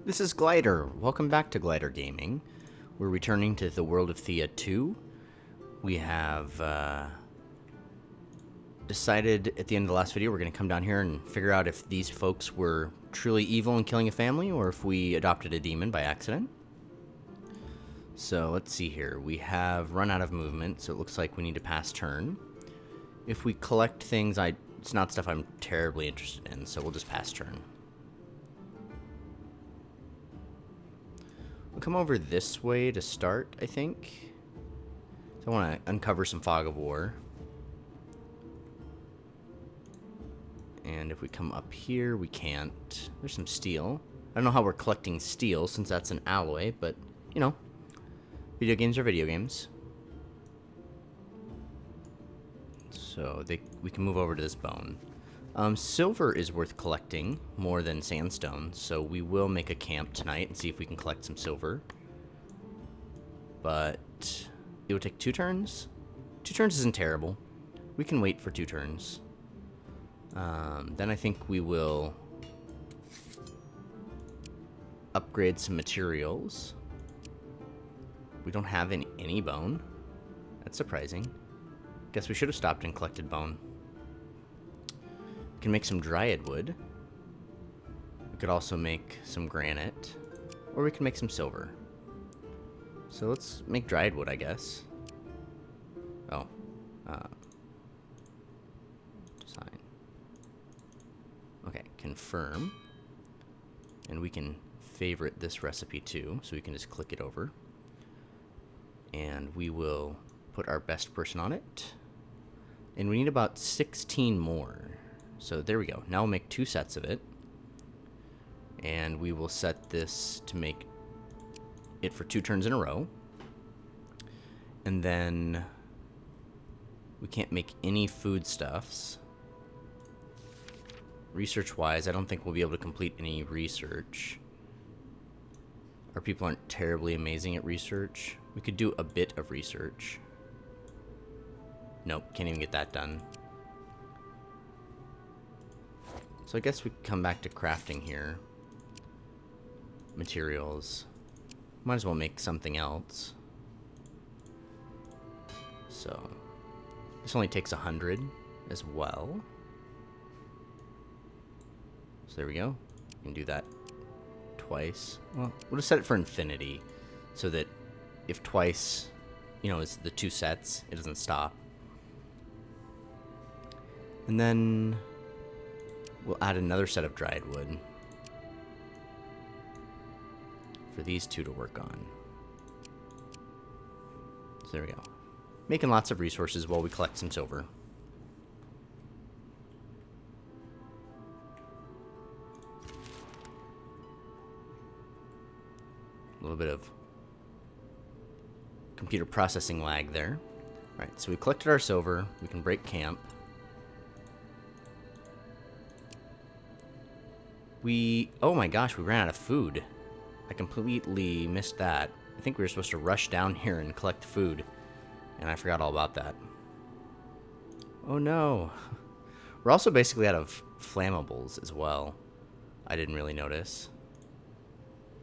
This is Glider. Welcome back to Glider Gaming. We're returning to the world of Thea 2. We have decided at the end of the last video we're going to come down here and figure out if these folks were truly evil and killing a family or if we adopted a demon by accident. So let's see here. We have run out of movement, so it looks like we need to pass turn. If we collect things, it's not stuff I'm terribly interested in, so we'll just pass turn. We'll come over this way to start, I think. So I want to uncover some fog of war. And if we come up here, we can't. There's some steel. I don't know how we're collecting steel since that's an alloy, but, you know, video games are video games. So we can move over to this bone. Silver is worth collecting more than sandstone, so we will make a camp tonight and see if we can collect some silver. But it would take 2 turns. 2 turns isn't terrible. We can wait for 2 turns. Then I think we will upgrade some materials. We don't have any bone. That's surprising. Guess we should have stopped and collected bone. We can make some dryad wood. We could also make some granite. Or we can make some silver. So let's make dryad wood, I guess. Oh. Design. Okay, confirm. And we can favorite this recipe too, so we can just click it over. And we will put our best person on it. And we need about 16 more. So there we go. Now we'll make 2 sets of it. And we will set this to make it for 2 turns in a row. And then we can't make any foodstuffs. Research-wise, I don't think we'll be able to complete any research. Our people aren't terribly amazing at research. We could do a bit of research. Nope, can't even get that done. So I guess we can come back to crafting here. Materials. Might as well make something else. So this only takes 100 as well. So there we go. We can do that twice. Well, we'll just set it for infinity so that if twice, you know, is the 2 sets, it doesn't stop. And then we'll add another set of dried wood for these 2 to work on. So there we go. Making lots of resources while we collect some silver. A little bit of computer processing lag there. Alright, so we collected our silver. We can break camp. Oh my gosh, we ran out of food. I completely missed that. I think we were supposed to rush down here and collect food, and I forgot all about that. Oh no. We're also basically out of flammables as well. I didn't really notice.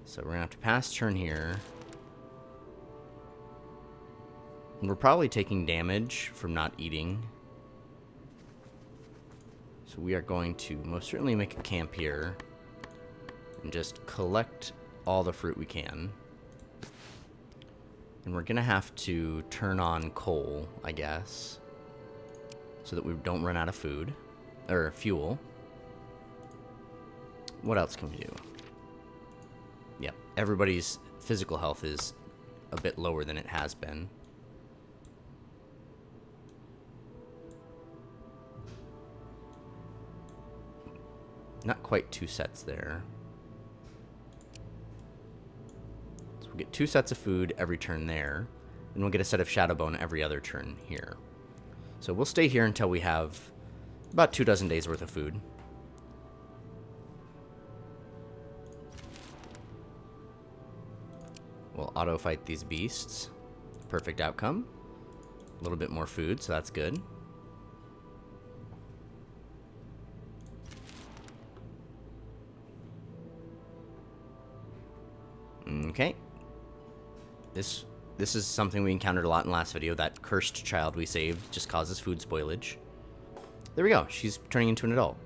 So we're gonna have to pass turn here. And we're probably taking damage from not eating. So we are going to most certainly make a camp here and just collect all the fruit we can. And we're gonna have to turn on coal, I guess, so that we don't run out of food or fuel. What else can we do? Yep, everybody's physical health is a bit lower than it has been. Not quite 2 sets there. So we'll get 2 sets of food every turn there. And we'll get a set of Shadowbone every other turn here. So we'll stay here until we have about 24 days worth of food. We'll auto-fight these beasts. Perfect outcome. A little bit more food, so that's good. Okay. This is something we encountered a lot in the last video. That cursed child we saved just causes food spoilage. There we go. She's turning into an adult.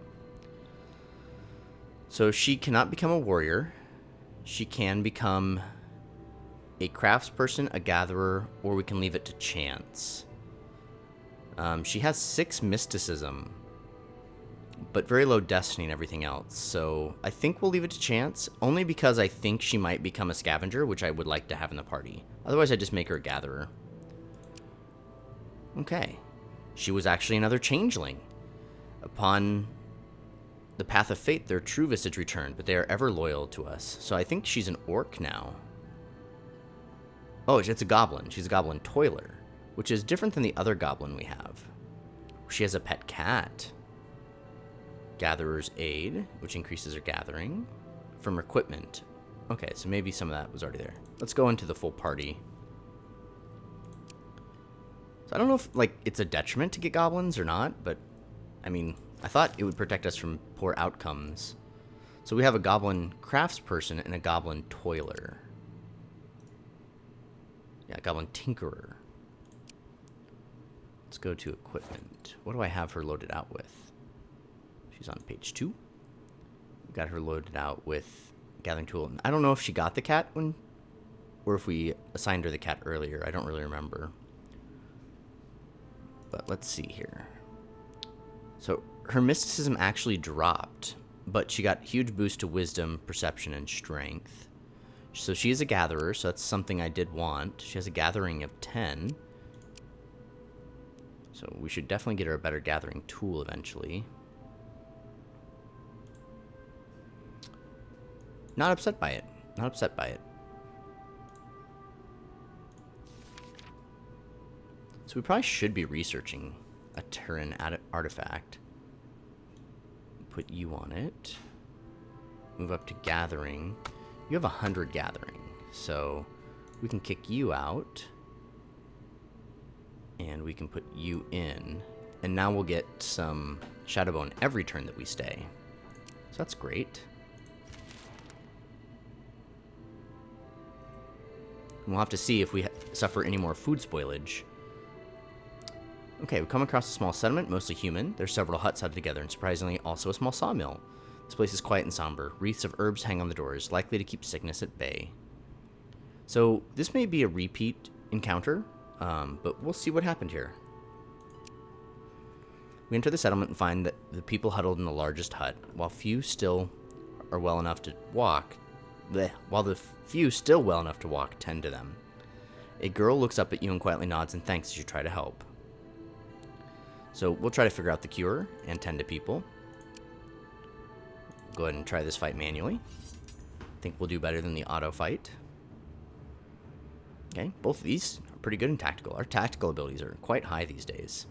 So she cannot become a warrior. She can become a craftsperson, a gatherer, or we can leave it to chance. She has 6 mysticism, but very low destiny and everything else. So I think we'll leave it to chance, only because I think she might become a scavenger, which I would like to have in the party. Otherwise, I'd just make her a gatherer. Okay. She was actually another changeling. Upon the path of fate, their true visage returned, but they are ever loyal to us. So I think she's an orc now. Oh, it's a goblin. She's a goblin toiler, which is different than the other goblin we have. She has a pet cat. Gatherer's Aid, which increases her gathering. From equipment. Okay, so maybe some of that was already there. Let's go into the full party. So I don't know if, like, it's a detriment to get goblins or not, but, I mean, I thought it would protect us from poor outcomes. So we have a goblin craftsperson and a goblin toiler. Yeah, goblin tinkerer. Let's go to equipment. What do I have her loaded out with? She's on page 2. We got her loaded out with gathering tool. I don't know if she got the cat when, or if we assigned her the cat earlier. I don't really remember. But let's see here. So her mysticism actually dropped, but she got huge boost to wisdom, perception, and strength. So she is a gatherer, so that's something I did want. She has a gathering of 10. So we should definitely get her a better gathering tool eventually. Not upset by it. Not upset by it. So we probably should be researching a Terran artifact. Put you on it. Move up to gathering. You have 100 gathering, so we can kick you out. And we can put you in. And now we'll get some Shadowbone every turn that we stay. So that's great. And we'll have to see if we suffer any more food spoilage. Okay, we come across a small settlement, mostly human. There's several huts huddled together, and surprisingly, also a small sawmill. This place is quiet and somber. Wreaths of herbs hang on the doors, likely to keep sickness at bay. So, this may be a repeat encounter, but we'll see what happened here. We enter the settlement and find that the people huddled in the largest hut, while the few still well enough to walk, tend to them. A girl looks up at you and quietly nods and thanks as you try to help. So we'll try to figure out the cure and tend to people. Go ahead and try this fight manually. I think we'll do better than the auto fight. Okay, both of these are pretty good in tactical. Our tactical abilities are quite high these days.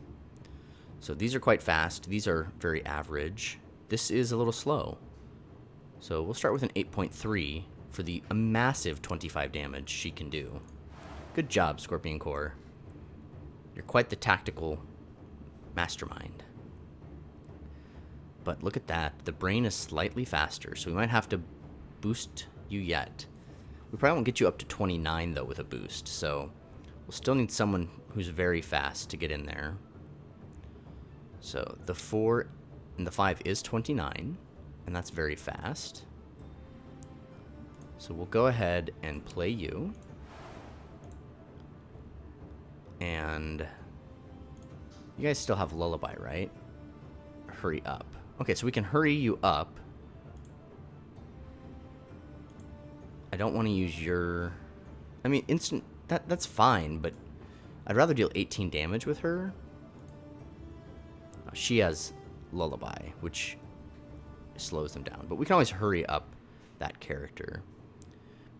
So these are quite fast. These are very average. This is a little slow. So we'll start with an 8.3 for the massive 25 damage she can do. Good job, Scorpion Core. You're quite the tactical mastermind. But look at that. The brain is slightly faster, so we might have to boost you yet. We probably won't get you up to 29, though, with a boost, so we'll still need someone who's very fast to get in there. So the 4 and the 5 is 29, and that's very fast. So we'll go ahead and play you. And you guys still have Lullaby, right? Hurry up. Okay, so we can hurry you up. I don't want to use your... I mean, instant... That's fine, but I'd rather deal 18 damage with her. She has Lullaby, which slows them down. But we can always hurry up that character.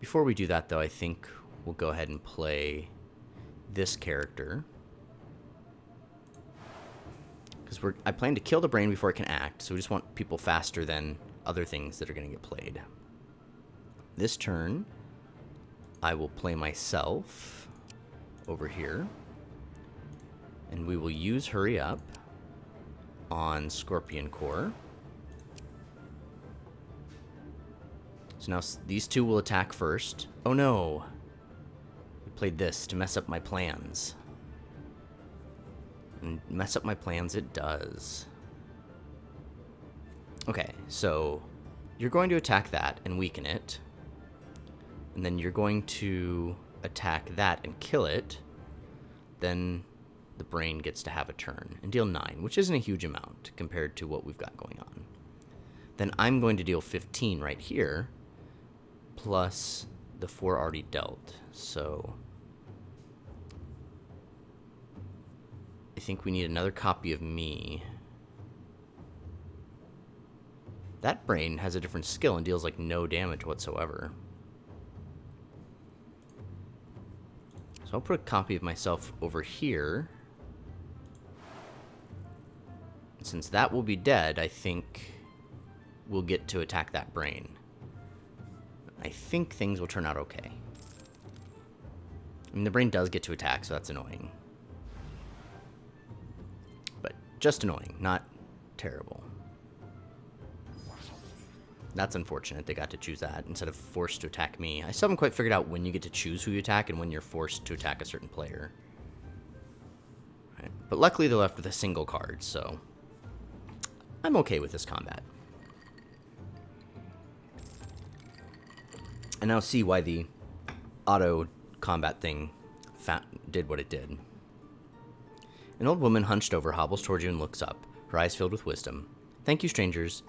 Before we do that, though, I think we'll go ahead and play this character. Because I plan to kill the brain before it can act, so we just want people faster than other things that are going to get played. This turn, I will play myself over here. And we will use Hurry Up on Scorpion Core. So now these two will attack first. Oh no! We played this to mess up my plans. And mess up my plans it does. Okay, so you're going to attack that and weaken it. And then you're going to attack that and kill it. Then the brain gets to have a turn and deal 9, which isn't a huge amount compared to what we've got going on. Then I'm going to deal 15 right here, plus the 4 already dealt. So I think we need another copy of me. That brain has a different skill and deals like no damage whatsoever. So I'll put a copy of myself over here. Since that will be dead, I think we'll get to attack that brain. I think things will turn out okay. I mean, the brain does get to attack, so that's annoying. But just annoying, not terrible. That's unfortunate they got to choose that instead of forced to attack me. I still haven't quite figured out when you get to choose who you attack and when you're forced to attack a certain player. Right. But luckily they're left with a single card, so I'm okay with this combat. I now see why the auto combat thing did what it did. An old woman hunched over hobbles towards you and looks up, her eyes filled with wisdom. Thank you, strangers.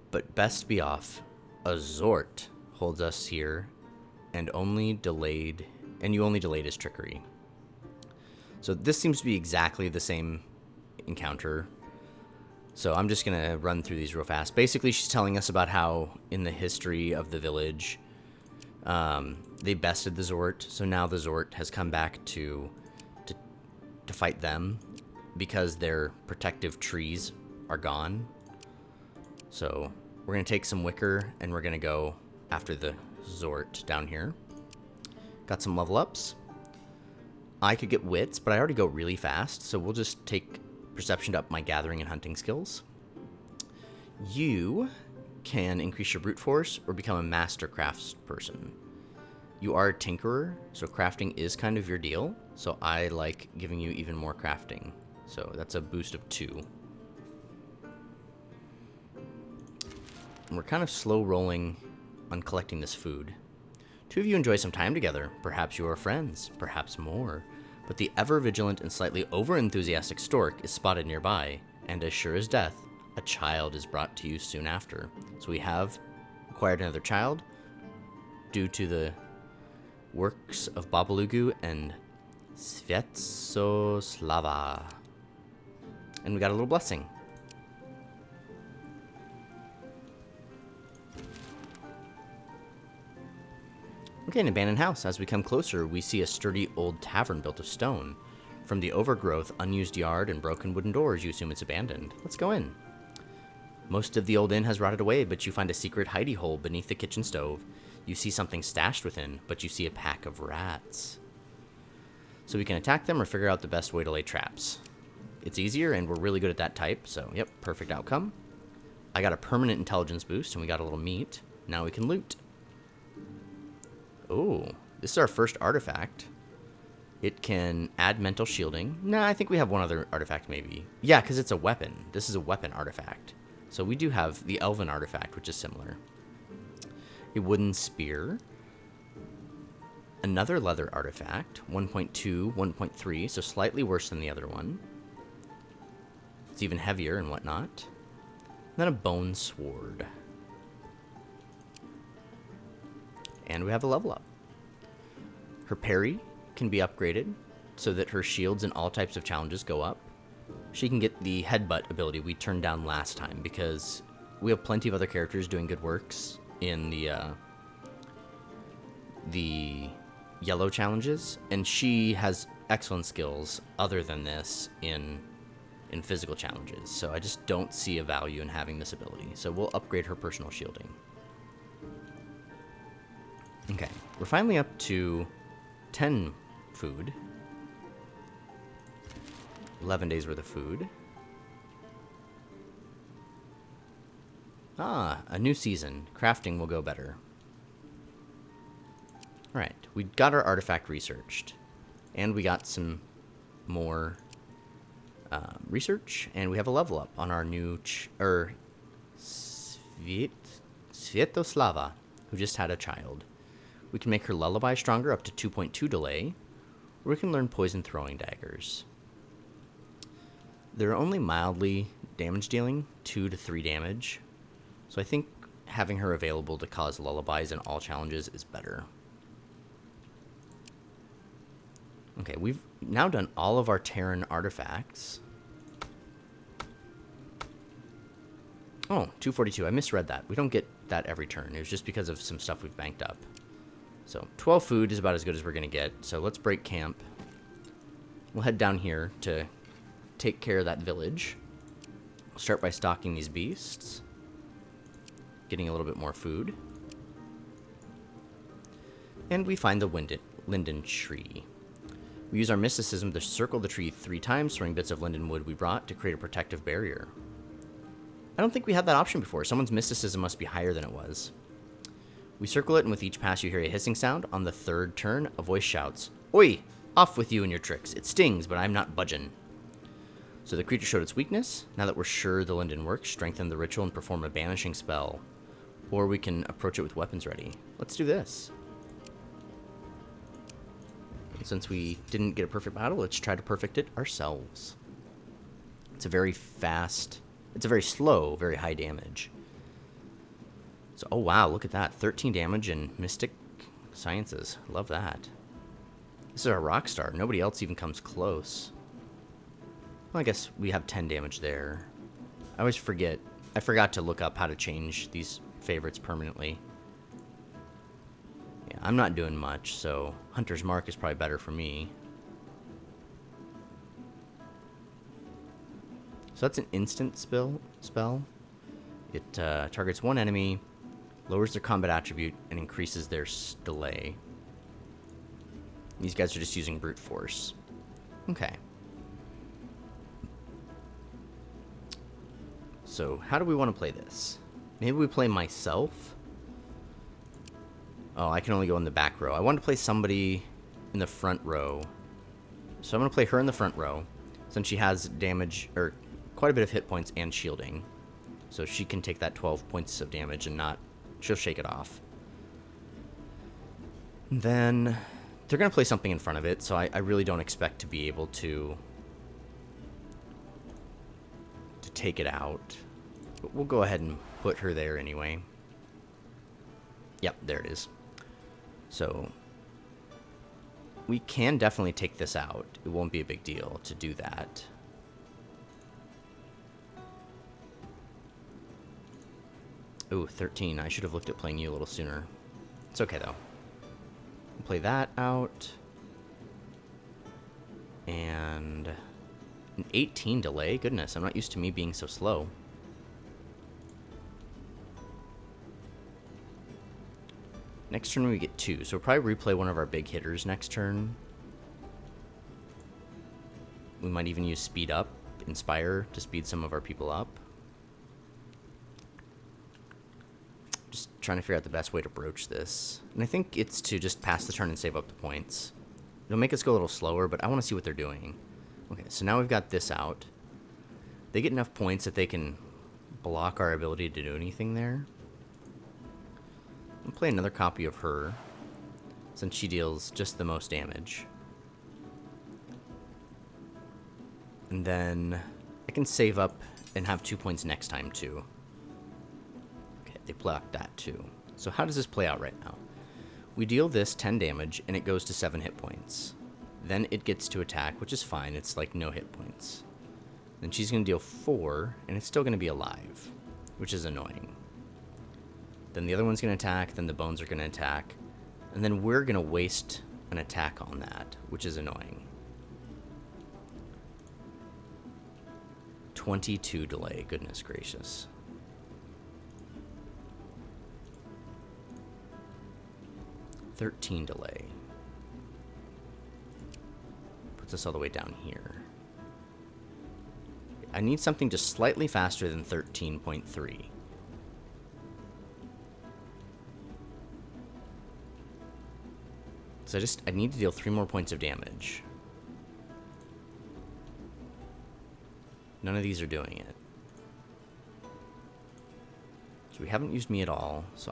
But best be off. A Zort holds us here, and you only delayed his trickery. So this seems to be exactly the same encounter. So I'm just gonna run through these real fast. Basically, she's telling us about how in the history of the village, they bested the Zort. So now the Zort has come back to fight them because their protective trees are gone. So we're going to take some wicker and we're going to go after the Zort down here. Got some level ups. I could get wits, but I already go really fast, so we'll just take perception to up my gathering and hunting skills. You can increase your brute force or become a master crafts person. You are a tinkerer, so crafting is kind of your deal, so I like giving you even more crafting. So that's a boost of 2. We're kind of slow rolling on collecting this food. 2 of you enjoy some time together. Perhaps you are friends, perhaps more. But the ever-vigilant and slightly over-enthusiastic stork is spotted nearby, and as sure as death, a child is brought to you soon after. So we have acquired another child due to the works of Babalugu and Sviatoslava. And we got a little blessing. Okay, an abandoned house. As we come closer, we see a sturdy old tavern built of stone. From the overgrowth, unused yard, and broken wooden doors, you assume it's abandoned. Let's go in. Most of the old inn has rotted away, but you find a secret hidey hole beneath the kitchen stove. You see something stashed within, but you see a pack of rats. So we can attack them or figure out the best way to lay traps. It's easier, and we're really good at that type, so yep, perfect outcome. I got a permanent intelligence boost, and we got a little meat. Now we can loot. Oh, this is our first artifact. It can add mental shielding. Nah, I think we have one other artifact maybe. Yeah, because it's a weapon. This is a weapon artifact. So we do have the elven artifact, which is similar. A wooden spear. Another leather artifact. 1.2, 1.3, so slightly worse than the other one. It's even heavier and whatnot. And then a bone sword. And we have a level up. Her parry can be upgraded so that her shields in all types of challenges go up. She can get the headbutt ability we turned down last time because we have plenty of other characters doing good works in the yellow challenges, and she has excellent skills other than this in physical challenges. So I just don't see a value in having this ability. So we'll upgrade her personal shielding. Okay, we're finally up to 10 food. 11 days worth of food. Ah, a new season. Crafting will go better. Alright, we got our artifact researched. And we got some more research. And we have a level up on our new... Svietoslava, who just had a child. We can make her lullaby stronger up to 2.2 delay. Or we can learn poison throwing daggers. They're only mildly damage dealing, 2 to 3 damage. So I think having her available to cause lullabies in all challenges is better. Okay, we've now done all of our Terran artifacts. Oh, 242. I misread that. We don't get that every turn. It was just because of some stuff we've banked up. So 12 food is about as good as we're going to get. So let's break camp. We'll head down here to take care of that village. We'll start by stalking these beasts. Getting a little bit more food. And we find the linden tree. We use our mysticism to circle the tree 3 times, throwing bits of linden wood we brought to create a protective barrier. I don't think we had that option before. Someone's mysticism must be higher than it was. We circle it, and with each pass you hear a hissing sound. On the 3rd turn, a voice shouts, "Oi! Off with you and your tricks. It stings, but I'm not budgin'." So the creature showed its weakness. Now that we're sure the linden works, strengthen the ritual and perform a banishing spell. Or we can approach it with weapons ready. Let's do this. Since we didn't get a perfect battle, let's try to perfect it ourselves. It's a very slow, very high damage. So, oh wow, look at that. 13 damage in Mystic Sciences. Love that. This is our rock star. Nobody else even comes close. Well, I guess we have 10 damage there. I always forget. I forgot to look up how to change these favorites permanently. Yeah, I'm not doing much, so Hunter's Mark is probably better for me. So that's an instant spell. It targets one enemy, lowers their combat attribute, and increases their delay. These guys are just using brute force. Okay. So how do we want to play this? Maybe we play myself? Oh, I can only go in the back row. I want to play somebody in the front row. So I'm going to play her in the front row, since she has damage, or quite a bit of hit points and shielding. So she can take that 12 points of damage and she'll shake it off. Then they're going to play something in front of it, so I really don't expect to be able to take it out. But we'll go ahead and put her there anyway. Yep, there it is. So we can definitely take this out. It won't be a big deal to do that. Ooh, 13. I should have looked at playing you a little sooner. It's okay, though. We'll play that out. And an 18 delay? Goodness, I'm not used to me being so slow. Next turn we get 2, so we'll probably replay one of our big hitters next turn. We might even use speed up, inspire, to speed some of our people up. Just trying to figure out the best way to broach this. And I think it's to just pass the turn and save up the points. It'll make us go a little slower, but I want to see what they're doing. Okay, so now we've got this out. They get enough points that they can block our ability to do anything there. I'll play another copy of her, since she deals just the most damage. And then I can save up and have 2 points next time, too. Okay, they blocked that, too. So how does this play out right now? We deal this 10 damage, and it goes to 7 hit points. Then it gets to attack, which is fine. It's like no hit points. Then she's going to deal 4, and it's still going to be alive, which is annoying. Then the other one's going to attack, then the bones are going to attack, and then we're going to waste an attack on that, which is annoying. 22 delay, goodness gracious. $13 delay. Puts us all the way down here. I need something just slightly faster than 13.3. Because I need to deal 3 more points of damage. None of these are doing it. So we haven't used me at all, so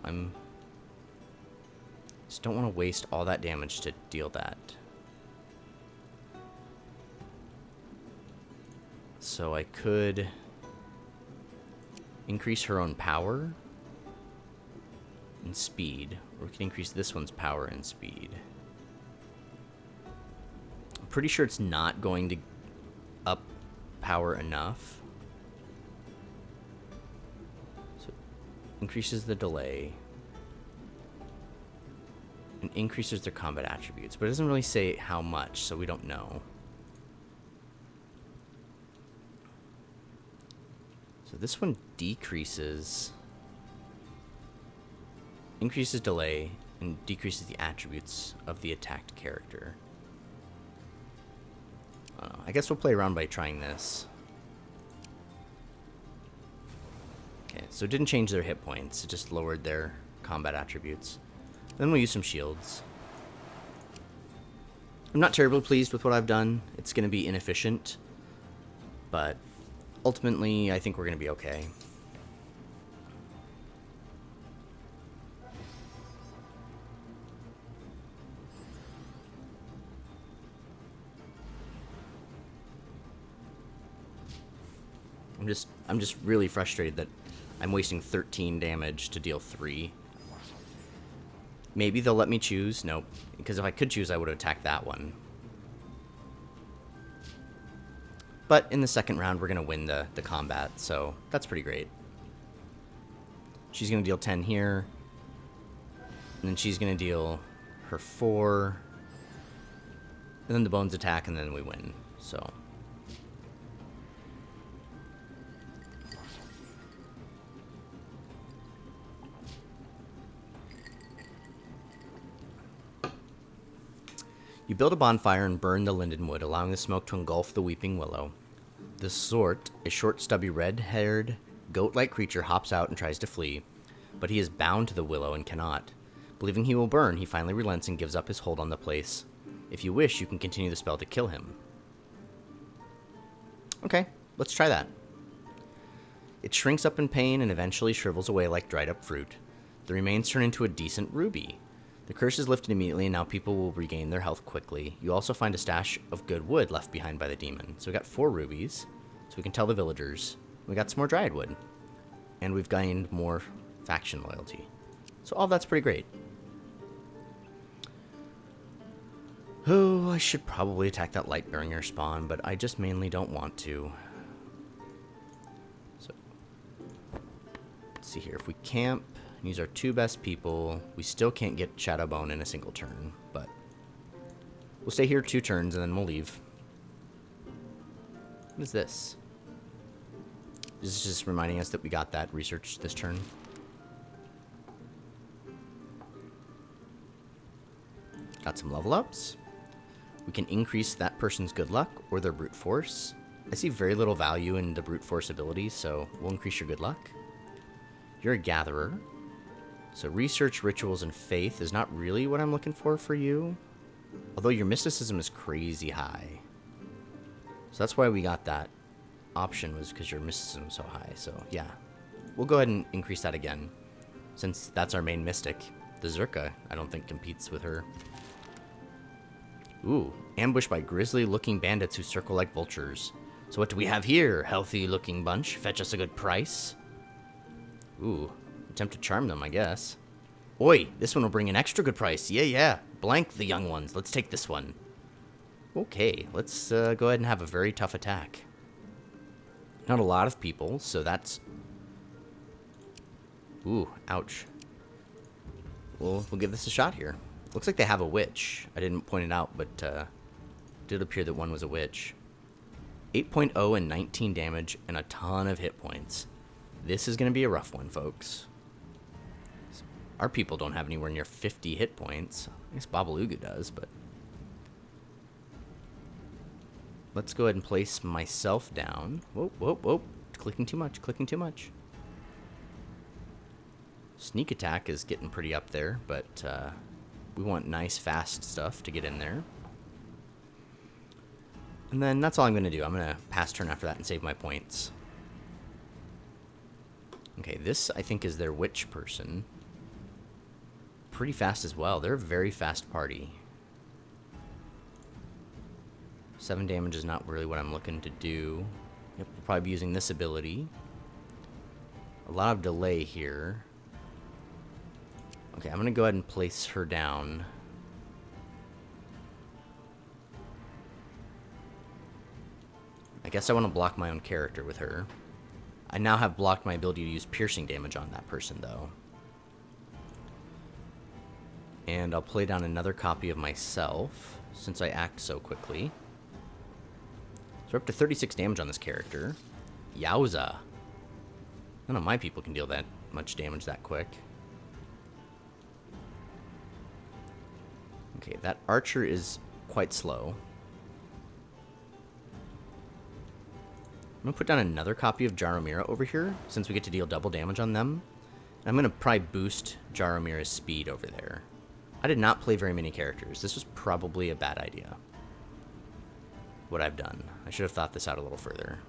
just don't want to waste all that damage to deal that. So I could increase her own power and speed, or we can increase this one's power and speed. I'm pretty sure it's not going to up power enough. So increases the delay and increases their combat attributes, but it doesn't really say how much, so we don't know. So this one increases delay and decreases the attributes of the attacked character. I guess we'll play around by trying this. Okay, so it didn't change their hit points, it just lowered their combat attributes. Then we'll use some shields. I'm not terribly pleased with what I've done. It's going to be inefficient, but ultimately I think we're going to be okay. I'm just really frustrated that I'm wasting 13 damage to deal 3. Maybe they'll let me choose. Nope. Because if I could choose, I would have attacked that one. But in the second round, we're going to win the combat, so that's pretty great. She's going to deal 10 here. And then she's going to deal her 4. And then the bones attack, and then we win. So you build a bonfire and burn the linden wood, allowing the smoke to engulf the weeping willow. The Sort, a short, stubby, red-haired, goat-like creature, hops out and tries to flee, but he is bound to the willow and cannot. Believing he will burn, he finally relents and gives up his hold on the place. If you wish, you can continue the spell to kill him. Okay, let's try that. It shrinks up in pain and eventually shrivels away like dried-up fruit. The remains turn into a decent ruby. The curse is lifted immediately, and now people will regain their health quickly. You also find a stash of good wood left behind by the demon. So we got 4 rubies, so we can tell the villagers. We got some more dryad wood. And we've gained more faction loyalty. So all that's pretty great. Oh, I should probably attack that Lightbringer spawn, but I just mainly don't want to. So, let's see here. If we camp and use our 2 best people, we still can't get Shadowbone in a single turn, but we'll stay here 2 turns and then we'll leave. What is this? This is just reminding us that we got that research this turn. Got some level ups. We can increase that person's good luck or their brute force. I see very little value in the brute force ability, so we'll increase your good luck. You're a gatherer. So research, rituals, and faith is not really what I'm looking for you. Although your mysticism is crazy high. So that's why we got that option, was because your mysticism is so high. So yeah, we'll go ahead and increase that again, since that's our main mystic. The Zerka, I don't think, competes with her. Ooh, ambushed by grisly-looking bandits who circle like vultures. So what do we have here, healthy-looking bunch? Fetch us a good price. Ooh, attempt to charm them, I guess. Oi, this one will bring an extra good price. Yeah. Blank the young ones. Let's take this one. Okay, let's go ahead and have a very tough attack. Not a lot of people, so that's... Ooh, ouch. We'll give this a shot here. Looks like they have a witch. I didn't point it out, but it did appear that one was a witch. 8.0 and 19 damage and a ton of hit points. This is going to be a rough one, folks. Our people don't have anywhere near 50 hit points. I guess Babaluga does, but... Let's go ahead and place myself down. Whoa. Clicking too much. Sneak attack is getting pretty up there, but We want nice, fast stuff to get in there. And then that's all I'm going to do. I'm going to pass turn after that and save my points. Okay, this I think is their witch person. Pretty fast as well. They're a very fast party. 7 damage is not really what I'm looking to do. Yep, we'll probably be using this ability. A lot of delay here. Okay, I'm going to go ahead and place her down. I guess I want to block my own character with her. I now have blocked my ability to use piercing damage on that person, though. And I'll play down another copy of myself, since I act so quickly. So we're up to 36 damage on this character. Yowza. None of my people can deal that much damage that quick. Okay, that archer is quite slow. I'm going to put down another copy of Jaromira over here, since we get to deal double damage on them. And I'm going to probably boost Jaromira's speed over there. I did not play very many characters. This was probably a bad idea. What I've done. I should have thought this out a little further.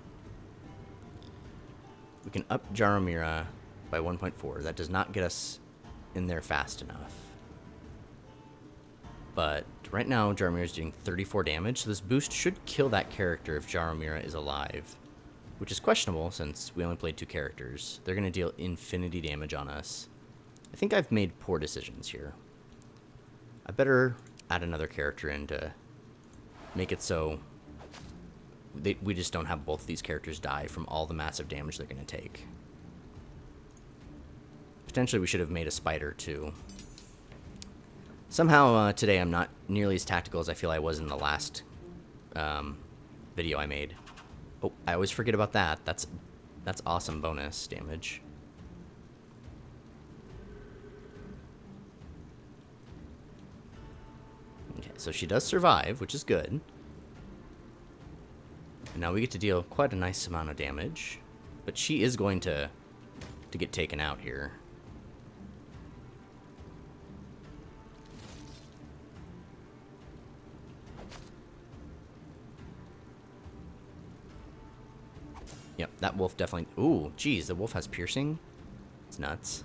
We can up Jaromira by 1.4. That does not get us in there fast enough. But right now, Jaromira is doing 34 damage, so this boost should kill that character if Jaromira is alive. Which is questionable, since we only played 2 characters. They're going to deal infinity damage on us. I think I've made poor decisions here. I better add another character in to make it so we just don't have both of these characters die from all the massive damage they're going to take. Potentially we should have made a spider too. Somehow today I'm not nearly as tactical as I feel I was in the last video I made. Oh, I always forget about that. That's awesome bonus damage. Okay, so she does survive, which is good. And now we get to deal quite a nice amount of damage. But she is going to get taken out here. Yep, that wolf definitely... Ooh, geez, the wolf has piercing? It's nuts.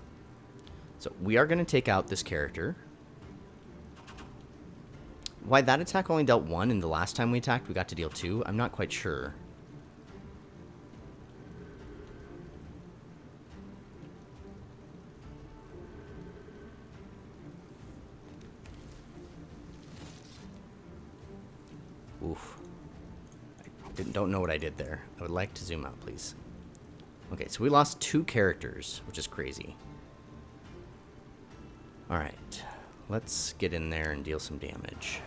So we are going to take out this character. Why that attack only dealt 1 and the last time we attacked we got to deal 2, I'm not quite sure. Oof. Don't know what I did there. I would like to zoom out, please. Okay, so we lost 2 characters, which is crazy. Alright, let's get in there and deal some damage.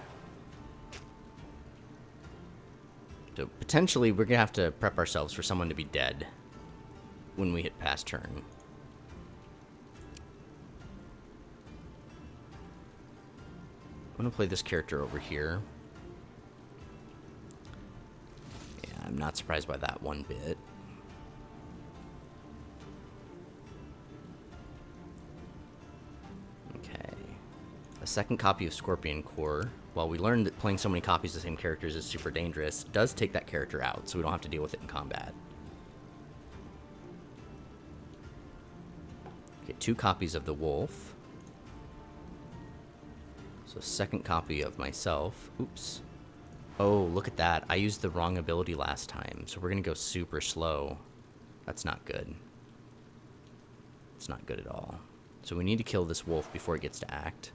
So potentially we're going to have to prep ourselves for someone to be dead when we hit pass turn. I'm going to play this character over here. I'm not surprised by that one bit. Okay. A second copy of Scorpion Core. While we learned that playing so many copies of the same characters is super dangerous, does take that character out, so we don't have to deal with it in combat. Okay, 2 copies of the Wolf. So second copy of myself. Oops. Oh, look at that. I used the wrong ability last time, so we're going to go super slow. That's not good. It's not good at all. So we need to kill this wolf before it gets to act.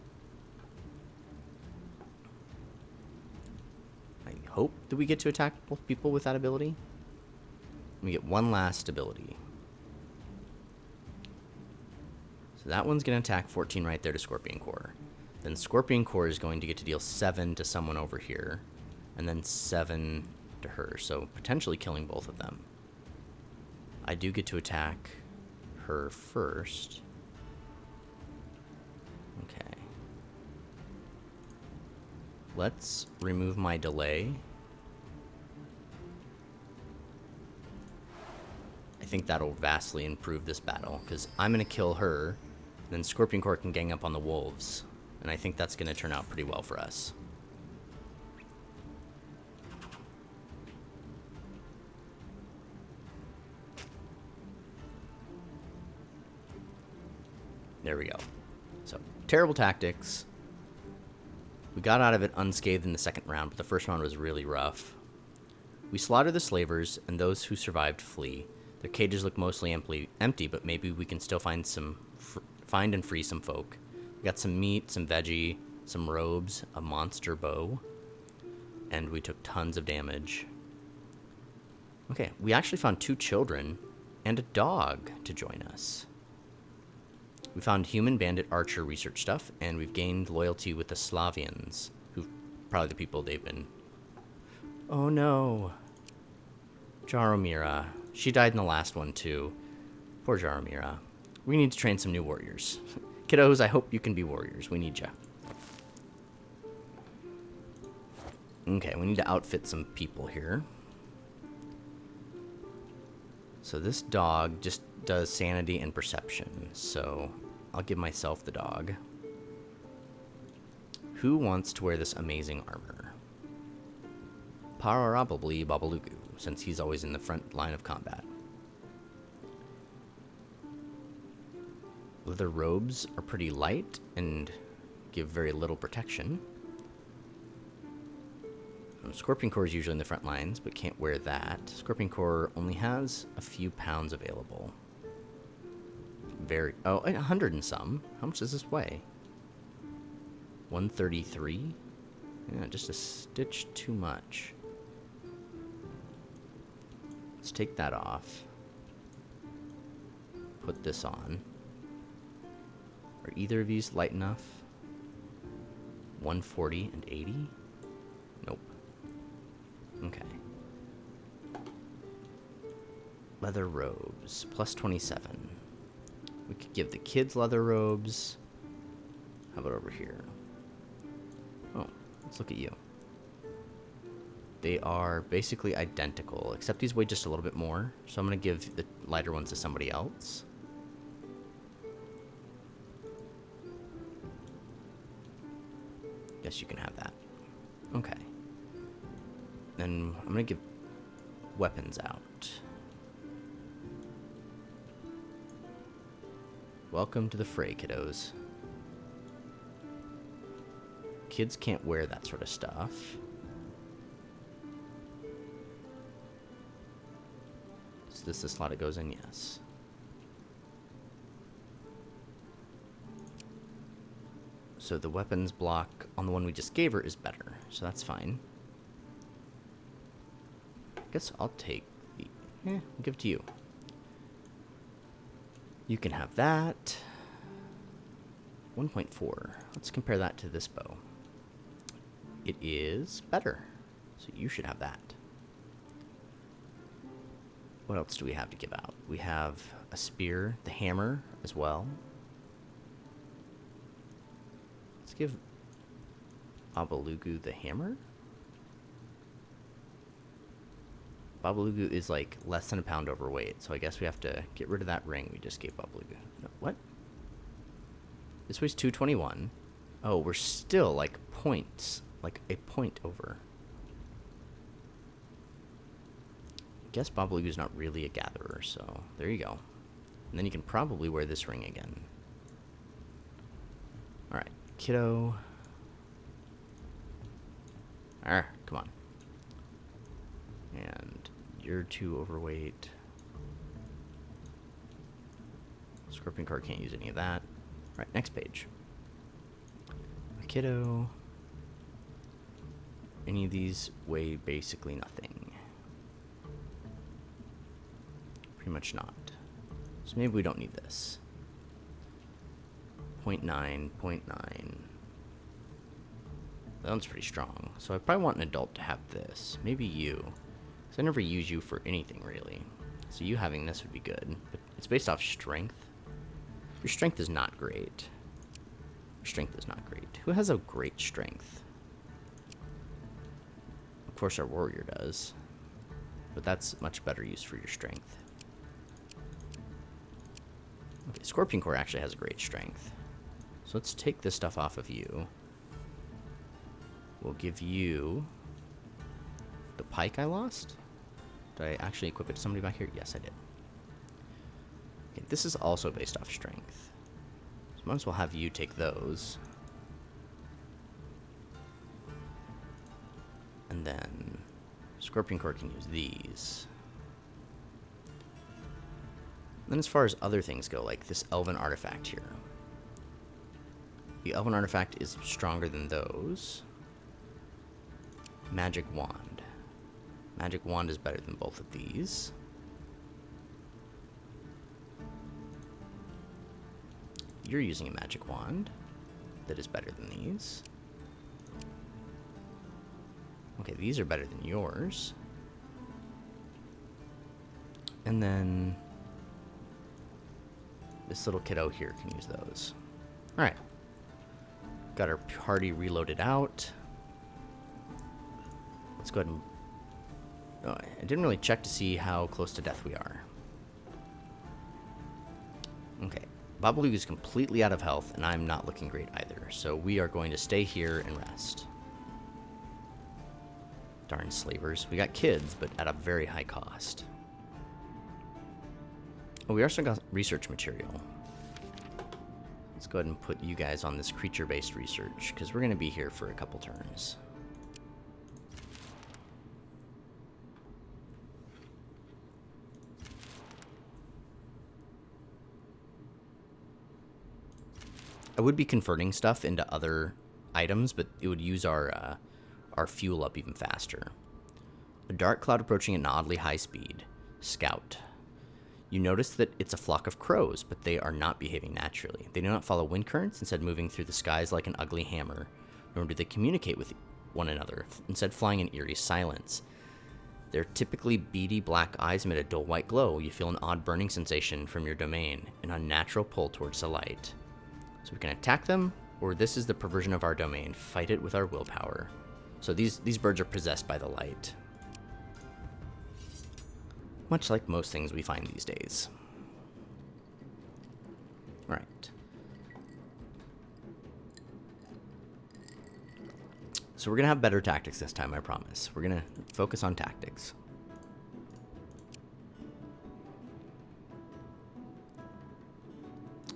I hope that we get to attack both people with that ability. We get one last ability. So that one's going to attack 14 right there to Scorpion Core. Then Scorpion Core is going to get to deal 7 to someone over here. And then 7 to her, so potentially killing both of them. I do get to attack her first. Okay. Let's remove my delay. I think that'll vastly improve this battle, because I'm going to kill her, then Scorpion Core can gang up on the wolves and I think that's going to turn out pretty well for us. There we go. So, terrible tactics. We got out of it unscathed in the second round, but the first round was really rough. We slaughter the slavers, and those who survived flee. Their cages look mostly empty, but maybe we can still find and free some folk. We got some meat, some veggie, some robes, a monster bow, and we took tons of damage. Okay, we actually found 2 children and a dog to join us. We found human bandit archer research stuff, and we've gained loyalty with the Slavians, who probably the people they've been... Oh no. Jaromira. She died in the last one too. Poor Jaromira. We need to train some new warriors. Kiddos, I hope you can be warriors. We need ya. Okay, we need to outfit some people here. So this dog just does sanity and perception, so I'll give myself the dog. Who wants to wear this amazing armor? Probably Babalugu, since he's always in the front line of combat. Leather robes are pretty light and give very little protection. Scorpion Core is usually in the front lines, but can't wear that. Scorpion Core only has a few pounds available. Oh, 100 and some. How much does this weigh? 133? Yeah, just a stitch too much. Let's take that off. Put this on. Are either of these light enough? 140 and 80? Nope. Okay. Leather robes, plus 27. We could give the kids leather robes. How about over here? Oh, let's look at you. They are basically identical, except these weigh just a little bit more. So I'm going to give the lighter ones to somebody else. Guess you can have that. Okay. Then I'm going to give weapons out. Welcome to the fray, kiddos. Kids can't wear that sort of stuff. Is this the slot it goes in? Yes. So the weapons block on the one we just gave her is better, so that's fine. I guess I'll take the... I'll give it to you. You can have that. 1.4. Let's compare that to this bow. It is better, so you should have that. What else do we have to give out? We have a spear, the hammer as well. Let's give Babalugu the hammer. Babalugu is like less than a pound overweight, so I guess we have to get rid of that ring we just gave Babalugu. No, what? This weighs 221. Oh, we're still like points, like a point over. I guess Babalugu's not really a gatherer, so there you go. And then you can probably wear this ring again. Alright, kiddo. Come on. And you're too overweight. Scorpion card can't use any of that. Alright, next page. Kiddo. Any of these weigh basically nothing. Pretty much not. So maybe we don't need this. 0.9, 0.9. That one's pretty strong. So I probably want an adult to have this. Maybe you. Because I never use you for anything, really. So you having this would be good. But it's based off strength. Your strength is not great. Your strength is not great. Who has a great strength? Of course our warrior does. But that's much better use for your strength. Okay, Scorpion Core actually has a great strength. So let's take this stuff off of you. We'll give you the pike I lost. Did I actually equip it to somebody back here? Yes, I did. Okay, this is also based off strength. So might as well have you take those. And then Scorpion Core can use these. Then as far as other things go, like this Elven Artifact here. The Elven Artifact is stronger than those. Magic Wand. Magic Wand is better than both of these. You're using a Magic Wand that is better than these. Okay, these are better than yours. And then this little kiddo here can use those. Alright. Got our party reloaded out. Let's go ahead and... Oh, I didn't really check to see how close to death we are. Okay. Babaluga is completely out of health, and I'm not looking great either. So we are going to stay here and rest. Darn slavers. We got kids, but at a very high cost. Oh, we also got research material. Let's go ahead and put you guys on this creature-based research, because we're going to be here for a couple turns. I would be converting stuff into other items, but it would use our fuel up even faster. A dark cloud approaching at an oddly high speed. Scout. You notice that it's a flock of crows, but they are not behaving naturally. They do not follow wind currents, instead moving through the skies like an ugly hammer, nor do they communicate with one another, instead flying in eerie silence. Their typically beady black eyes emit a dull white glow. You feel an odd burning sensation from your domain, an unnatural pull towards the light. So we can attack them, or this is the perversion of our domain. Fight it with our willpower. So these birds are possessed by the light. Much like most things we find these days. Alright. So we're going to have better tactics this time, I promise. We're going to focus on tactics.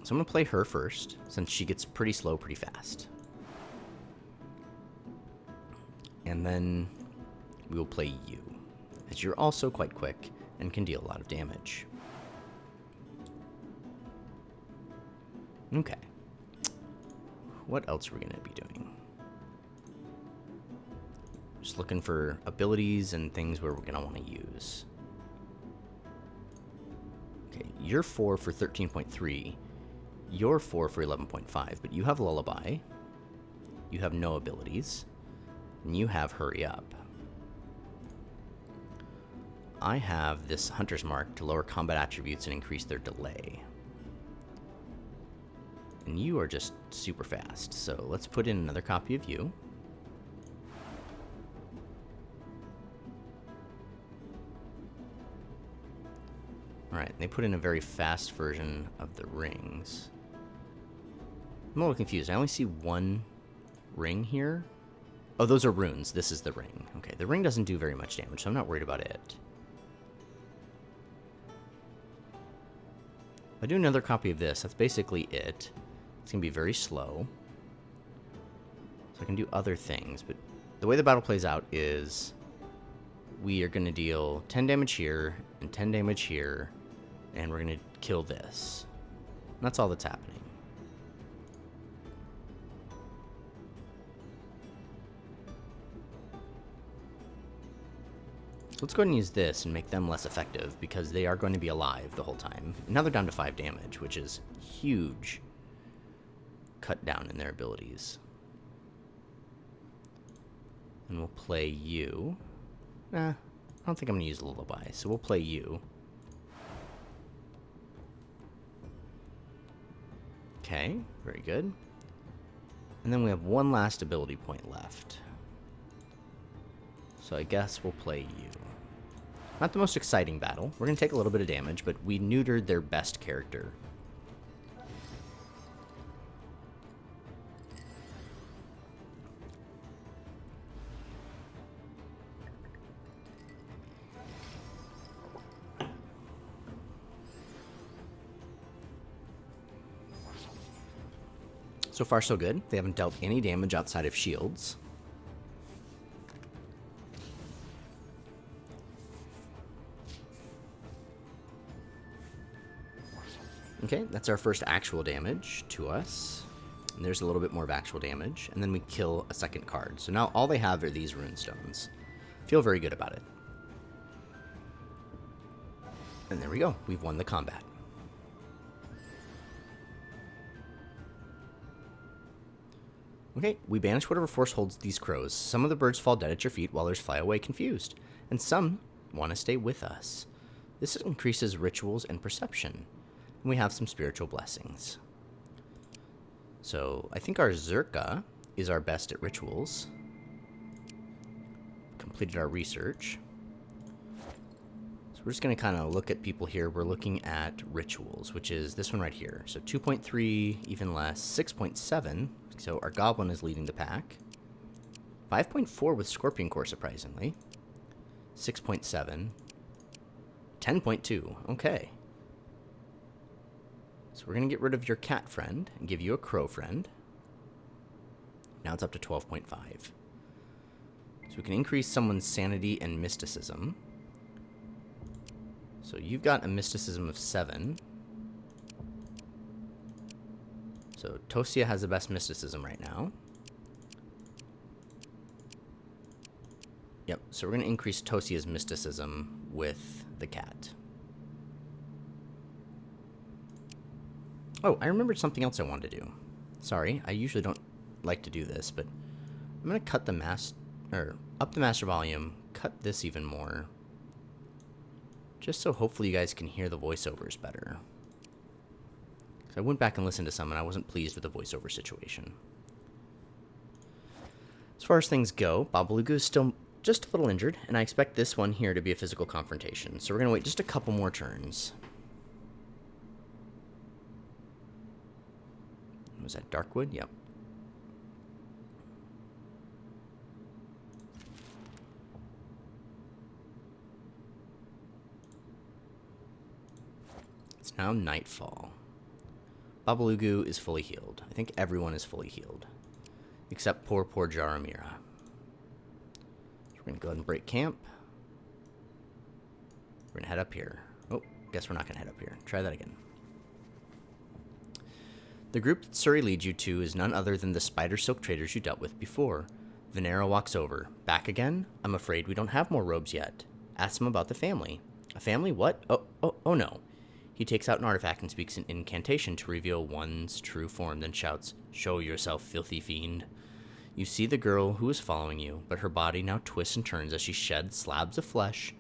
So I'm going to play her first, since she gets pretty slow pretty fast. And then we will play you, as you're also quite quick and can deal a lot of damage. Okay. What else are we going to be doing? Just looking for abilities and things where we're going to want to use. Okay, you're 4 for 13.3. You're 4 for 11.5, but you have Lullaby. You have no abilities. And you have Hurry Up. I have this Hunter's Mark to lower combat attributes and increase their delay. And you are just super fast, so let's put in another copy of you. Alright, they put in a very fast version of the rings. I'm a little confused. I only see one ring here. Oh, those are runes. This is the ring. Okay, the ring doesn't do very much damage, so I'm not worried about it. If I do another copy of this, that's basically it. It's going to be very slow. So I can do other things, but the way the battle plays out is we are going to deal 10 damage here and 10 damage here, and we're going to kill this. And that's all that's happening. So let's go ahead and use this and make them less effective, because they are going to be alive the whole time. Now they're down to 5 damage, which is huge cut down in their abilities. And we'll play you. I don't think I'm going to use Lullaby, so we'll play you. Okay, very good. And then we have one last ability point left. So I guess we'll play you. Not the most exciting battle. We're going to take a little bit of damage, but we neutered their best character. So far, so good. They haven't dealt any damage outside of shields. Okay, that's our first actual damage to us. And there's a little bit more of actual damage. And then we kill a second card. So now all they have are these rune stones. Feel very good about it. And there we go. We've won the combat. Okay, we banish whatever force holds these crows. Some of the birds fall dead at your feet while others fly away confused. And some want to stay with us. This increases rituals and perception. And we have some spiritual blessings. So I think our Zerka is our best at rituals. Completed our research. So we're just going to kind of look at people here. We're looking at rituals, which is this one right here. So 2.3, even less, 6.7. So our goblin is leading the pack. 5.4 with Scorpion Core, surprisingly. 6.7. 10.2. Okay. So we're going to get rid of your cat friend and give you a crow friend. Now it's up to 12.5. So we can increase someone's sanity and mysticism. So you've got a mysticism of 7. So Tosia has the best mysticism right now. Yep, so we're going to increase Tosia's mysticism with the cat. Oh, I remembered something else I wanted to do. Sorry, I usually don't like to do this, but I'm going to cut the up the master volume, cut this even more, just so hopefully you guys can hear the voiceovers better. I went back and listened to some, and I wasn't pleased with the voiceover situation. As far as things go, Babalugu is still just a little injured, and I expect this one here to be a physical confrontation. So we're going to wait just a couple more turns. Was that Darkwood? Yep. It's now nightfall. Babalugu is fully healed. I think everyone is fully healed. Except poor Jaramira. So we're going to go ahead and break camp. We're going to head up here. Oh, guess we're not going to head up here. Try that again. The group that Suri leads you to is none other than the spider silk traders you dealt with before. Venera walks over. Back again? I'm afraid we don't have more robes yet. Ask him about the family. A family? What? Oh no. He takes out an artifact and speaks an incantation to reveal one's true form, then shouts, "Show yourself, filthy fiend." You see the girl who is following you, but her body now twists and turns as she sheds slabs of flesh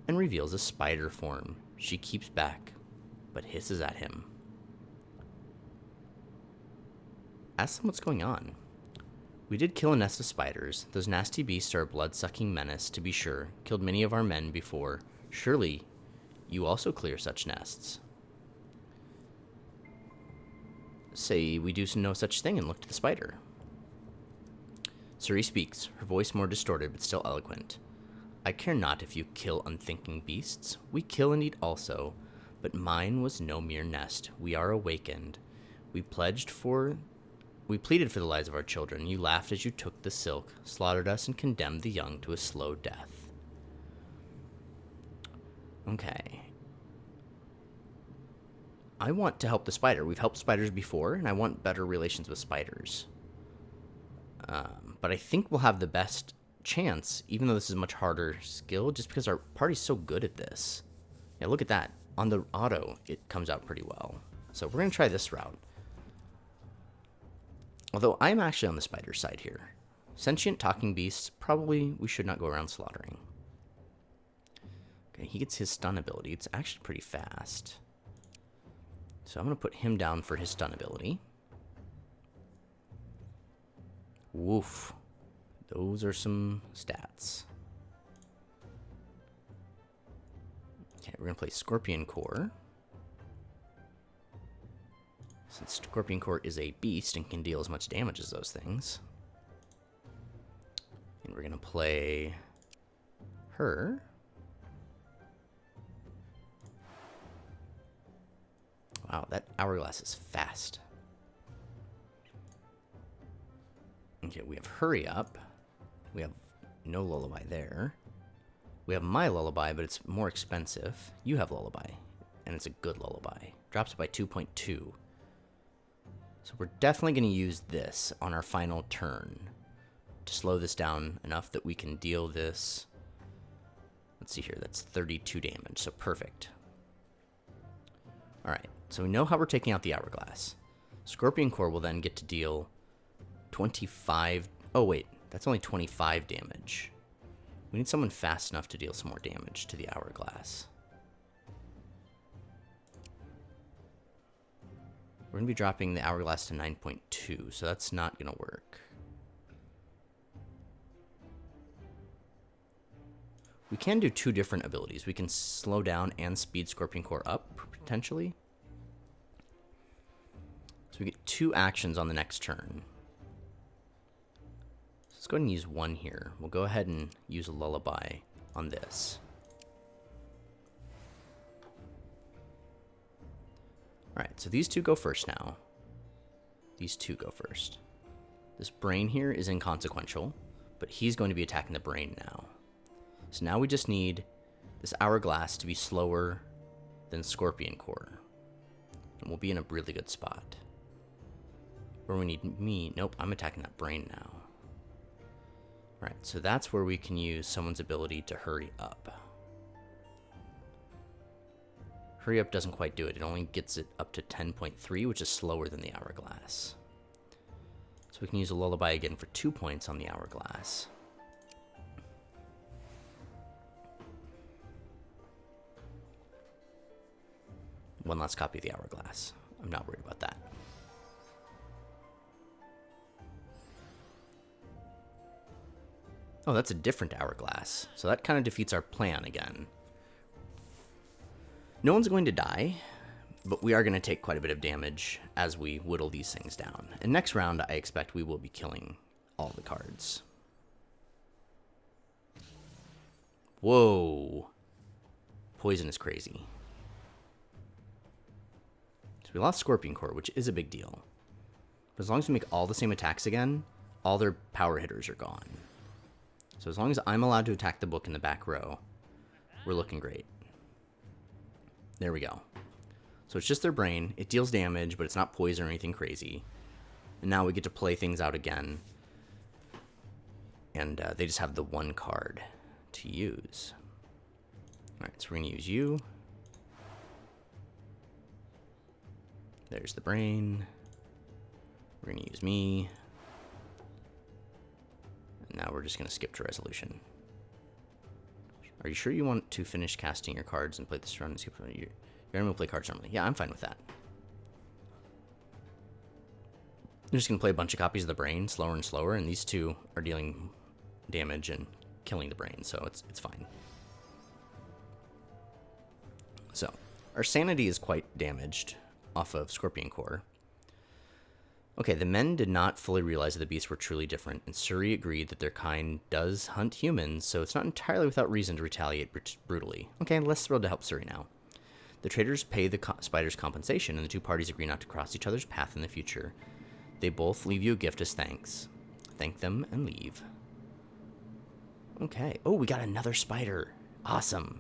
and reveals a spider form. She keeps back, but hisses at him. Ask them what's going on. We did kill a nest of spiders. Those nasty beasts are a blood-sucking menace, to be sure. Killed many of our men before. Surely you also clear such nests. Say we do no such thing and look to the spider. Suri speaks, her voice more distorted but still eloquent. I care not if you kill unthinking beasts. We kill and eat also. But mine was no mere nest. We are awakened. We pleaded for the lives of our children. You laughed as you took the silk, slaughtered us, and condemned the young to a slow death. Okay. I want to help the spider. We've helped spiders before, and I want better relations with spiders. But I think we'll have the best chance, even though this is a much harder skill, just because our party's so good at this. Yeah, look at that. On the auto, it comes out pretty well. So we're going to try this route. Although I'm actually on the spider side here. Sentient talking beasts, probably we should not go around slaughtering. Okay, he gets his stun ability. It's actually pretty fast. So I'm going to put him down for his stun ability. Woof. Those are some stats. Okay, we're going to play Scorpion Core. Since Scorpion Core is a beast and can deal as much damage as those things. And we're going to play her. Wow, that hourglass is fast. Okay, we have hurry up. We have no lullaby there. We have my lullaby, but it's more expensive. You have lullaby, and it's a good lullaby. Drops it by 2.2. So we're definitely going to use this on our final turn to slow this down enough that we can deal this. Let's see here, that's 32 damage, so perfect. Alright, so we know how we're taking out the hourglass. Scorpion Core will then get to deal 25... Oh wait, that's only 25 damage. We need someone fast enough to deal some more damage to the hourglass. We're going to be dropping the hourglass to 9.2, so that's not going to work. We can do two different abilities. We can slow down and speed Scorpion Core up, potentially. So we get 2 actions on the next turn. So let's go ahead and use one here. We'll go ahead and use a lullaby on this. Alright, so these two go first now. These two go first. This brain here is inconsequential, but he's going to be attacking the brain now. So now we just need this hourglass to be slower than Scorpion Core. And we'll be in a really good spot. Where we need me. Nope, I'm attacking that brain now. Alright, so that's where we can use someone's ability to hurry up. Hurry up doesn't quite do it. It only gets it up to 10.3, which is slower than the hourglass. So we can use a lullaby again for 2 points on the hourglass. One last copy of the hourglass. I'm not worried about that. Oh, that's a different hourglass. So that kind of defeats our plan again. No one's going to die, but we are going to take quite a bit of damage as we whittle these things down. And next round, I expect we will be killing all the cards. Whoa. Poison is crazy. So we lost Scorpion Core, which is a big deal. But as long as we make all the same attacks again, all their power hitters are gone. So as long as I'm allowed to attack the book in the back row, we're looking great. There we go. So it's just their brain. It deals damage, but it's not poison or anything crazy. And now we get to play things out again. And they just have the one card to use. Alright, so we're going to use you. There's the brain. We're going to use me. And now we're just going to skip to resolution. Are you sure you want to finish casting your cards and play this round and skip? You're going to play cards normally. Yeah, I'm fine with that. I'm just going to play a bunch of copies of the brain, slower and slower, and these two are dealing damage and killing the brain, so it's fine. So, our sanity is quite damaged off of Scorpion Core. Okay, the men did not fully realize that the beasts were truly different, and Suri agreed that their kind does hunt humans, so it's not entirely without reason to retaliate brutally. Okay, less thrilled to help Suri now. The traders pay the spiders compensation, and the two parties agree not to cross each other's path in the future. They both leave you a gift as thanks. Thank them and leave. Okay. Oh, we got another spider. Awesome.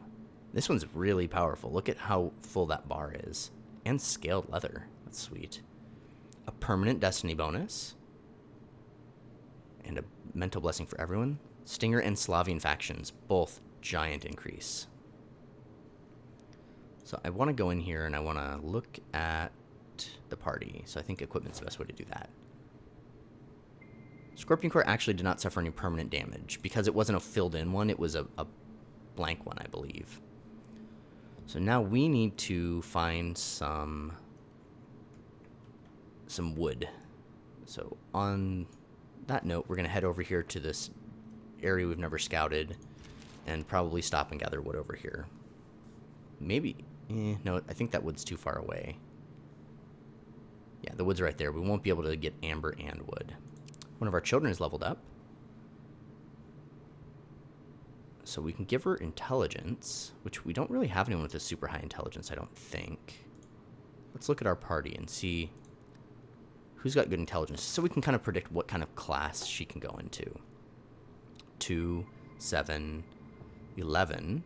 This one's really powerful. Look at how full that bar is. And scaled leather. That's sweet. A permanent destiny bonus. And a mental blessing for everyone. Stinger and Slavian factions. Both giant increase. So I want to go in here and I want to look at the party. So I think equipment's the best way to do that. Scorpion Core actually did not suffer any permanent damage. Because it wasn't a filled in one, it was a blank one, I believe. So now we need to find some wood. So on that note, we're going to head over here to this area we've never scouted and probably stop and gather wood over here. Maybe, no, I think that wood's too far away. Yeah, the wood's right there. We won't be able to get amber and wood. One of our children is leveled up. So we can give her intelligence, which we don't really have anyone with a super high intelligence, I don't think. Let's look at our party and see who's got good intelligence, so we can kind of predict what kind of class she can go into. 2, 7, 11,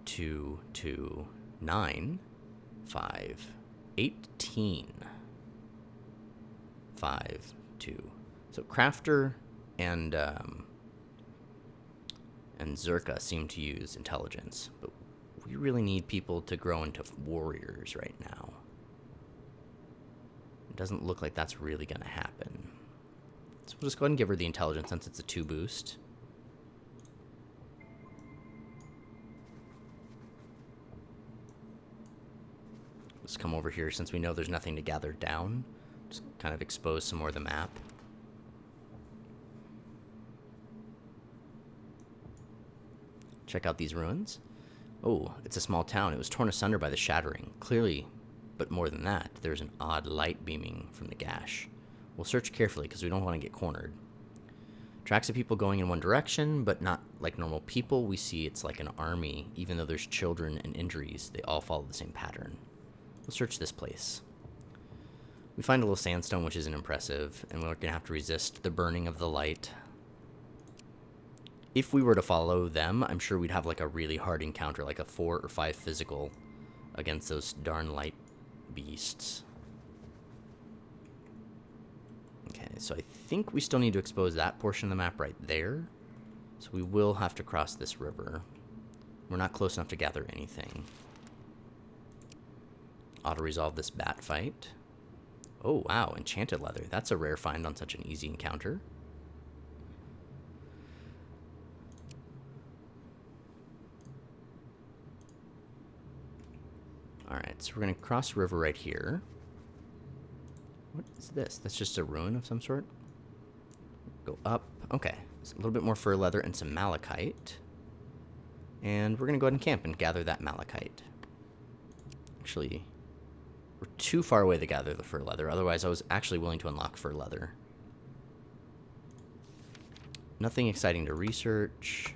2, 2, 9, 5, 18, 5, 2. So Crafter and Zerka seem to use intelligence, but we really need people to grow into warriors right now. It doesn't look like that's really going to happen. So we'll just go ahead and give her the intelligence since it's a 2 boost. Let's come over here since we know there's nothing to gather down. Just kind of expose some more of the map. Check out these ruins. Oh, it's a small town. It was torn asunder by the Shattering. Clearly, but more than that, there's an odd light beaming from the gash. We'll search carefully because we don't want to get cornered. Tracks of people going in one direction, but not like normal people. We see it's like an army. Even though there's children and injuries, they all follow the same pattern. We'll search this place. We find a little sandstone, which isn't impressive, and we're going to have to resist the burning of the light. If we were to follow them, I'm sure we'd have like a really hard encounter, like a 4 or 5 physical against those darn light beasts. Okay, so I think we still need to expose that portion of the map right there. So we will have to cross this river. We're not close enough to gather anything. Auto-resolve this bat fight. Oh, wow, enchanted leather. That's a rare find on such an easy encounter. Alright, so we're going to cross the river right here. What is this? That's just a ruin of some sort? Go up. Okay, so a little bit more fur leather and some malachite. And we're going to go ahead and camp and gather that malachite. Actually, we're too far away to gather the fur leather. Otherwise, I was actually willing to unlock fur leather. Nothing exciting to research.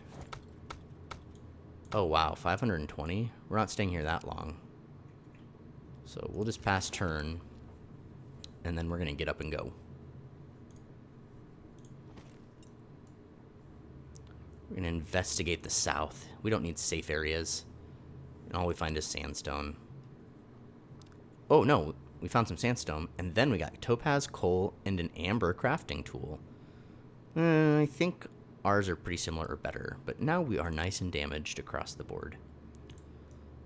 Oh, wow, 520? We're not staying here that long. So we'll just pass turn, and then we're going to get up and go. We're going to investigate the south. We don't need safe areas. And all we find is sandstone. Oh, no. We found some sandstone, and then we got topaz, coal, and an amber crafting tool. I think ours are pretty similar or better, but now we are nice and damaged across the board.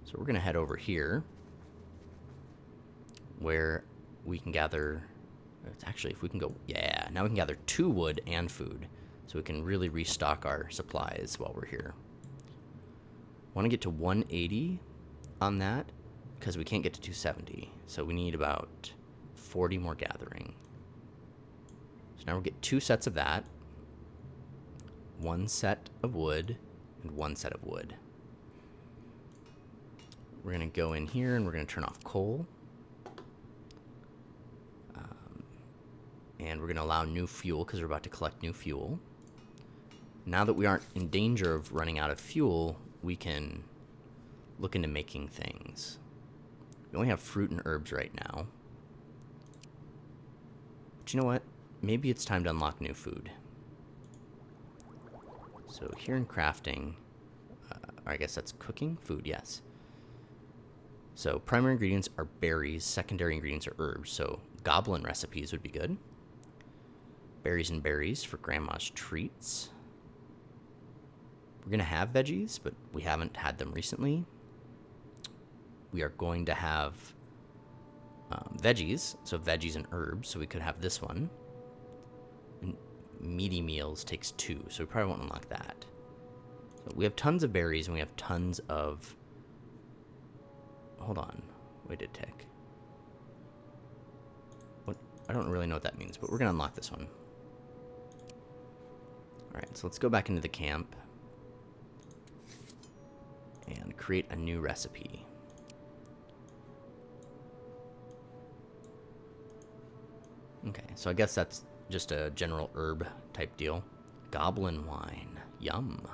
So we're going to head over here, where we can gather, actually, if we can go, yeah, now we can gather 2 wood and food, so we can really restock our supplies while we're here. Want to get to 180 on that, because we can't get to 270, so we need about 40 more gathering. So now we'll get 2 sets of that, 1 set of wood, and 1 set of wood. We're going to go in here, and we're going to turn off coal. And we're going to allow new fuel because we're about to collect new fuel. Now that we aren't in danger of running out of fuel, we can look into making things. We only have fruit and herbs right now. But you know what? Maybe it's time to unlock new food. So here in crafting, I guess that's cooking? Food, yes. So primary ingredients are berries, secondary ingredients are herbs. So goblin recipes would be good. Berries and berries for grandma's treats. We're going to have veggies, but we haven't had them recently. We are going to have veggies, so veggies and herbs, so we could have this one. And meaty meals takes 2, so we probably won't unlock that. So we have tons of berries, and we have tons of... Hold on. Wait a tick. What? I don't really know what that means, but we're going to unlock this one. Alright, so let's go back into the camp and create a new recipe. Okay, so I guess that's just a general herb type deal. Goblin wine. Yum.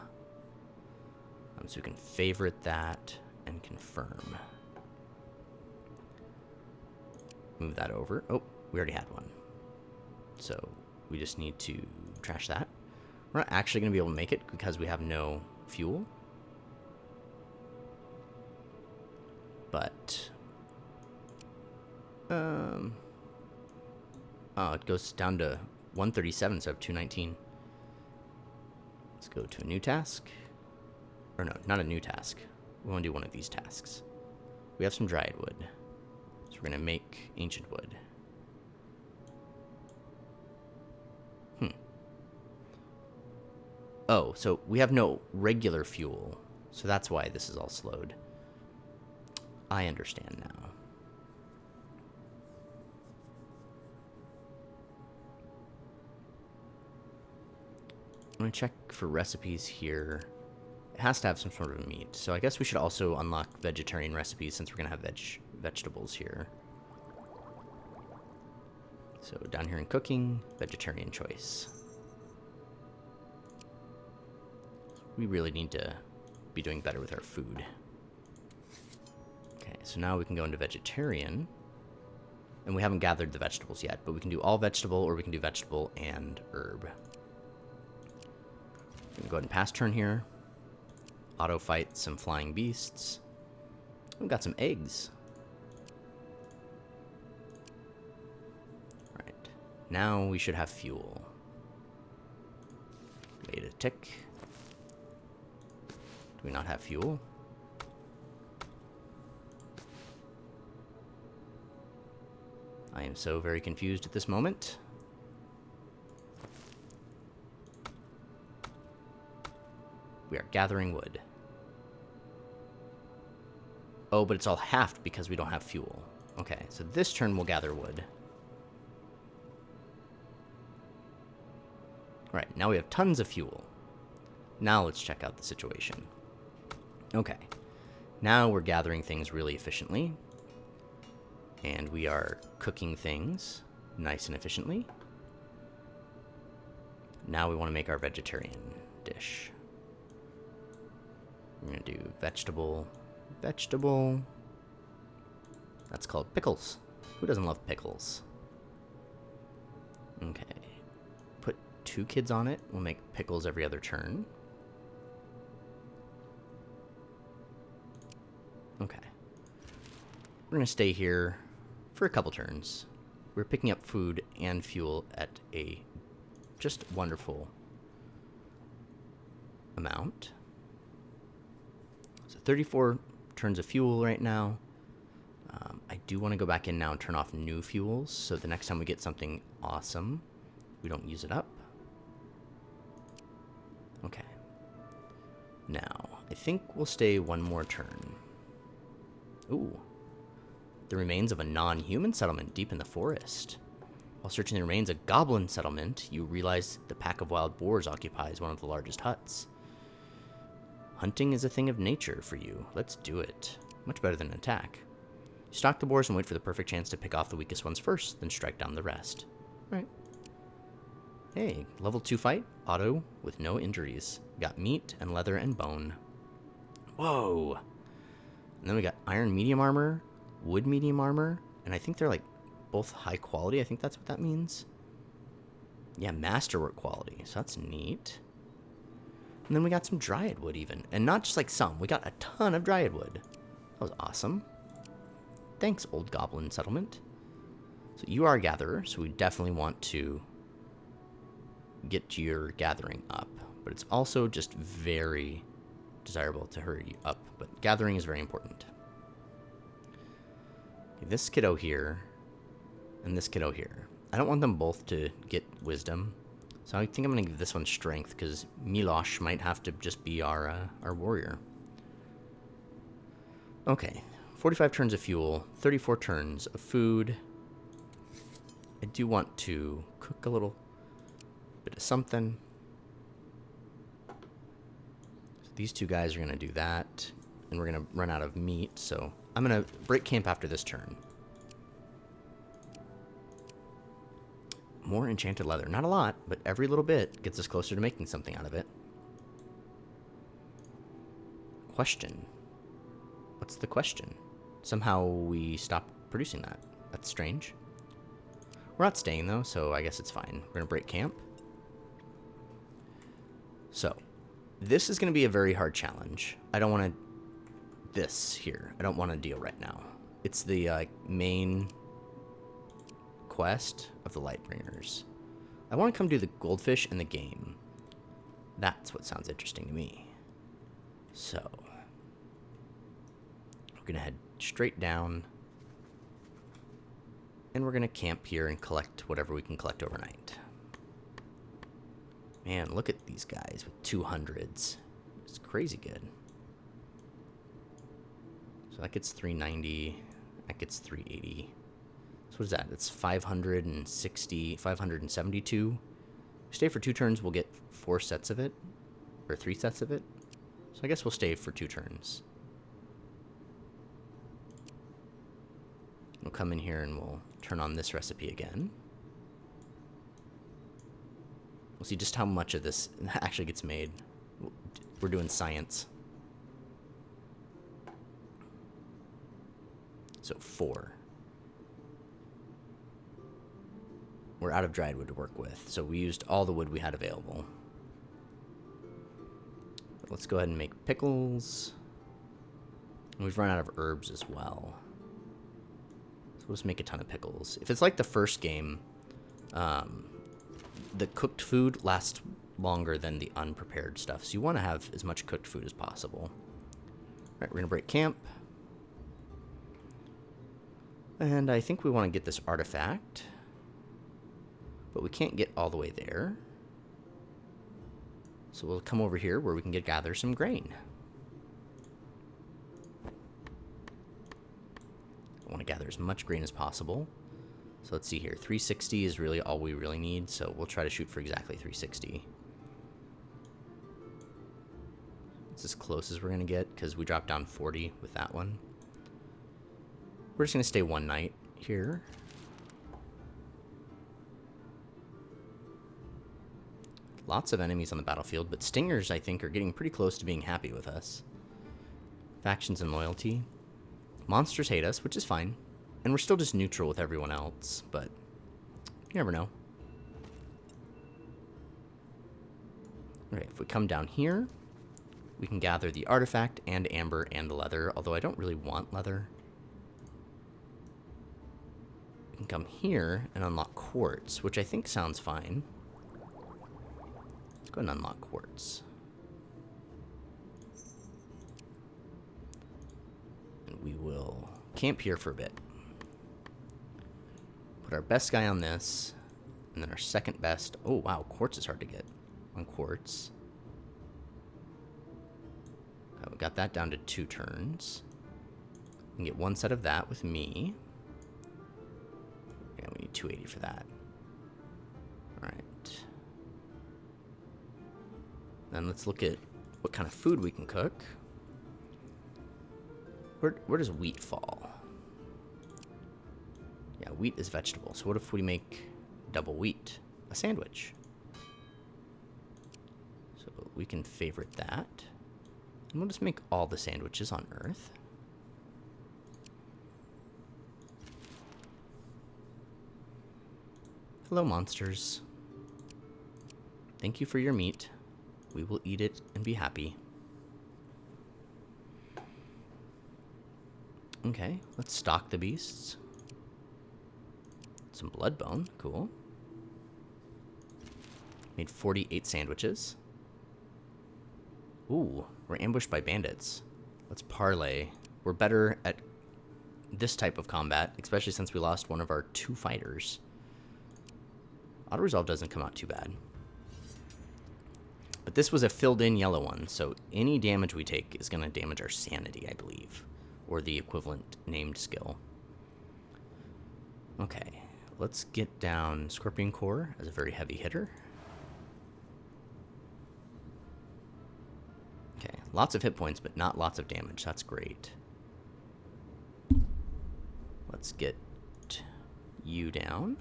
So we can favorite that and confirm. Move that over. Oh, We already had one. So we just need to trash that. We're not actually going to be able to make it because we have no fuel. But, oh, it goes down to 137 instead of 219. Let's go to a new task. Or no, not a new task. We want to do one of these tasks. We have some dried wood. So we're going to make ancient wood. Oh, so we have no regular fuel. So that's why this is all slowed. I understand now. I'm going to check for recipes here. It has to have some sort of meat. So I guess we should also unlock vegetarian recipes since we're going to have vegetables here. So down here in cooking, vegetarian choice. We really need to be doing better with our food. Okay, so now we can go into vegetarian. And we haven't gathered the vegetables yet, but we can do all vegetable or we can do vegetable and herb. I'm going to go ahead and pass turn here. Auto fight some flying beasts. We've got some eggs. Alright, now we should have fuel. Wait a tick. Do we not have fuel? I am so very confused at this moment. We are gathering wood. Oh, but it's all halved because we don't have fuel. Okay, so this turn we'll gather wood. Alright, now we have tons of fuel. Now let's check out the situation. Okay, now we're gathering things really efficiently. And we are cooking things nice and efficiently. Now we want to make our vegetarian dish. We're going to do vegetable. That's called pickles. Who doesn't love pickles? Okay. Put 2 kids on it. We'll make pickles every other turn. Okay. We're going to stay here for a couple turns. We're picking up food and fuel at a just wonderful amount. So 34 turns of fuel right now. I do want to go back in now and turn off new fuels, so the next time we get something awesome, we don't use it up. Okay. Now, I think we'll stay one more turn. Ooh. The remains of a non-human settlement deep in the forest. While searching the remains of a goblin settlement, you realize the pack of wild boars occupies one of the largest huts. Hunting is a thing of nature for you. Let's do it. Much better than an attack. You stalk the boars and wait for the perfect chance to pick off the weakest ones first, then strike down the rest. Right. Hey, level 2 fight, auto, with no injuries. Got meat and leather and bone. Whoa! And then we got iron medium armor, wood medium armor, and I think they're like both high quality. I think that's what that means. Yeah, masterwork quality, so that's neat. And then we got some dryad wood even, and not just like some, we got a ton of dryad wood. That was awesome. Thanks, old goblin settlement. So you are a gatherer, so we definitely want to get your gathering up, but it's also just very desirable to hurry you up, but gathering is very important. Okay, this kiddo here and this kiddo here, I don't want them both to get wisdom, so I think I'm going to give this one strength, because Milosh might have to just be our warrior. Okay, 45 turns of fuel, 34 turns of food. I do want to cook a little bit of something. So these 2 guys are going to do that, and we're going to run out of meat, so I'm going to break camp after this turn. More enchanted leather. Not a lot, but every little bit gets us closer to making something out of it. Question. What's the question? Somehow we stopped producing that. That's strange. We're not staying though, so I guess it's fine. We're gonna break camp. So, this is gonna be a very hard challenge. I don't want to... This here. I don't want to deal right now. It's the main quest of the Lightbringers. I want to come do the goldfish in the game. That's what sounds interesting to me. So, we're going to head straight down. And we're going to camp here and collect whatever we can collect overnight. Man, look at these guys with 200s. It's crazy good. So that gets 390. That gets 380. So what is that? It's 560, 572. We stay for 2 turns, we'll get 4 sets of it. Or 3 sets of it. So I guess we'll stay for 2 turns. We'll come in here and we'll turn on this recipe again. We'll see just how much of this actually gets made. We're doing science. So 4. We're out of dried wood to work with, so we used all the wood we had available. But let's go ahead and make pickles. And we've run out of herbs as well. So we'll just make a ton of pickles. If it's like the first game, the cooked food lasts longer than the unprepared stuff, so you want to have as much cooked food as possible. All right, we're going to break camp. And I think we want to get this artifact. But we can't get all the way there. So we'll come over here where we can gather some grain. I want to gather as much grain as possible. So let's see here. 360 is really all we really need, so we'll try to shoot for exactly 360. It's as close as we're going to get, because we dropped down 40 with that one. We're just going to stay one night here. Lots of enemies on the battlefield, but stingers, I think, are getting pretty close to being happy with us. Factions and loyalty. Monsters hate us, which is fine. And we're still just neutral with everyone else, but you never know. Okay, if we come down here, we can gather the artifact and amber and the leather, although I don't really want leather. We can come here and unlock quartz, which I think sounds fine. Let's go ahead and unlock quartz. And we will camp here for a bit. Put our best guy on this, and then our second best. Oh, wow, quartz is hard to get on quartz. Okay, we got that down to 2 turns. We can get 1 set of that with me. Yeah, we need 280 for that. Alright. Then let's look at what kind of food we can cook. Where does wheat fall? Yeah, wheat is vegetable. So what if we make double wheat? A sandwich. So we can favorite that. And we'll just make all the sandwiches on Earth. Hello, monsters. Thank you for your meat. We will eat it and be happy. Okay, let's stock the beasts. Some blood bone, cool. Made 48 sandwiches. Ooh, we're ambushed by bandits. Let's parlay. We're better at this type of combat, especially since we lost one of our 2 fighters. Auto-resolve doesn't come out too bad. But this was a filled-in yellow one, so any damage we take is going to damage our sanity, I believe. Or the equivalent named skill. Okay, let's get down Scorpion Core as a very heavy hitter. Okay, lots of hit points, but not lots of damage. That's great. Let's get you down.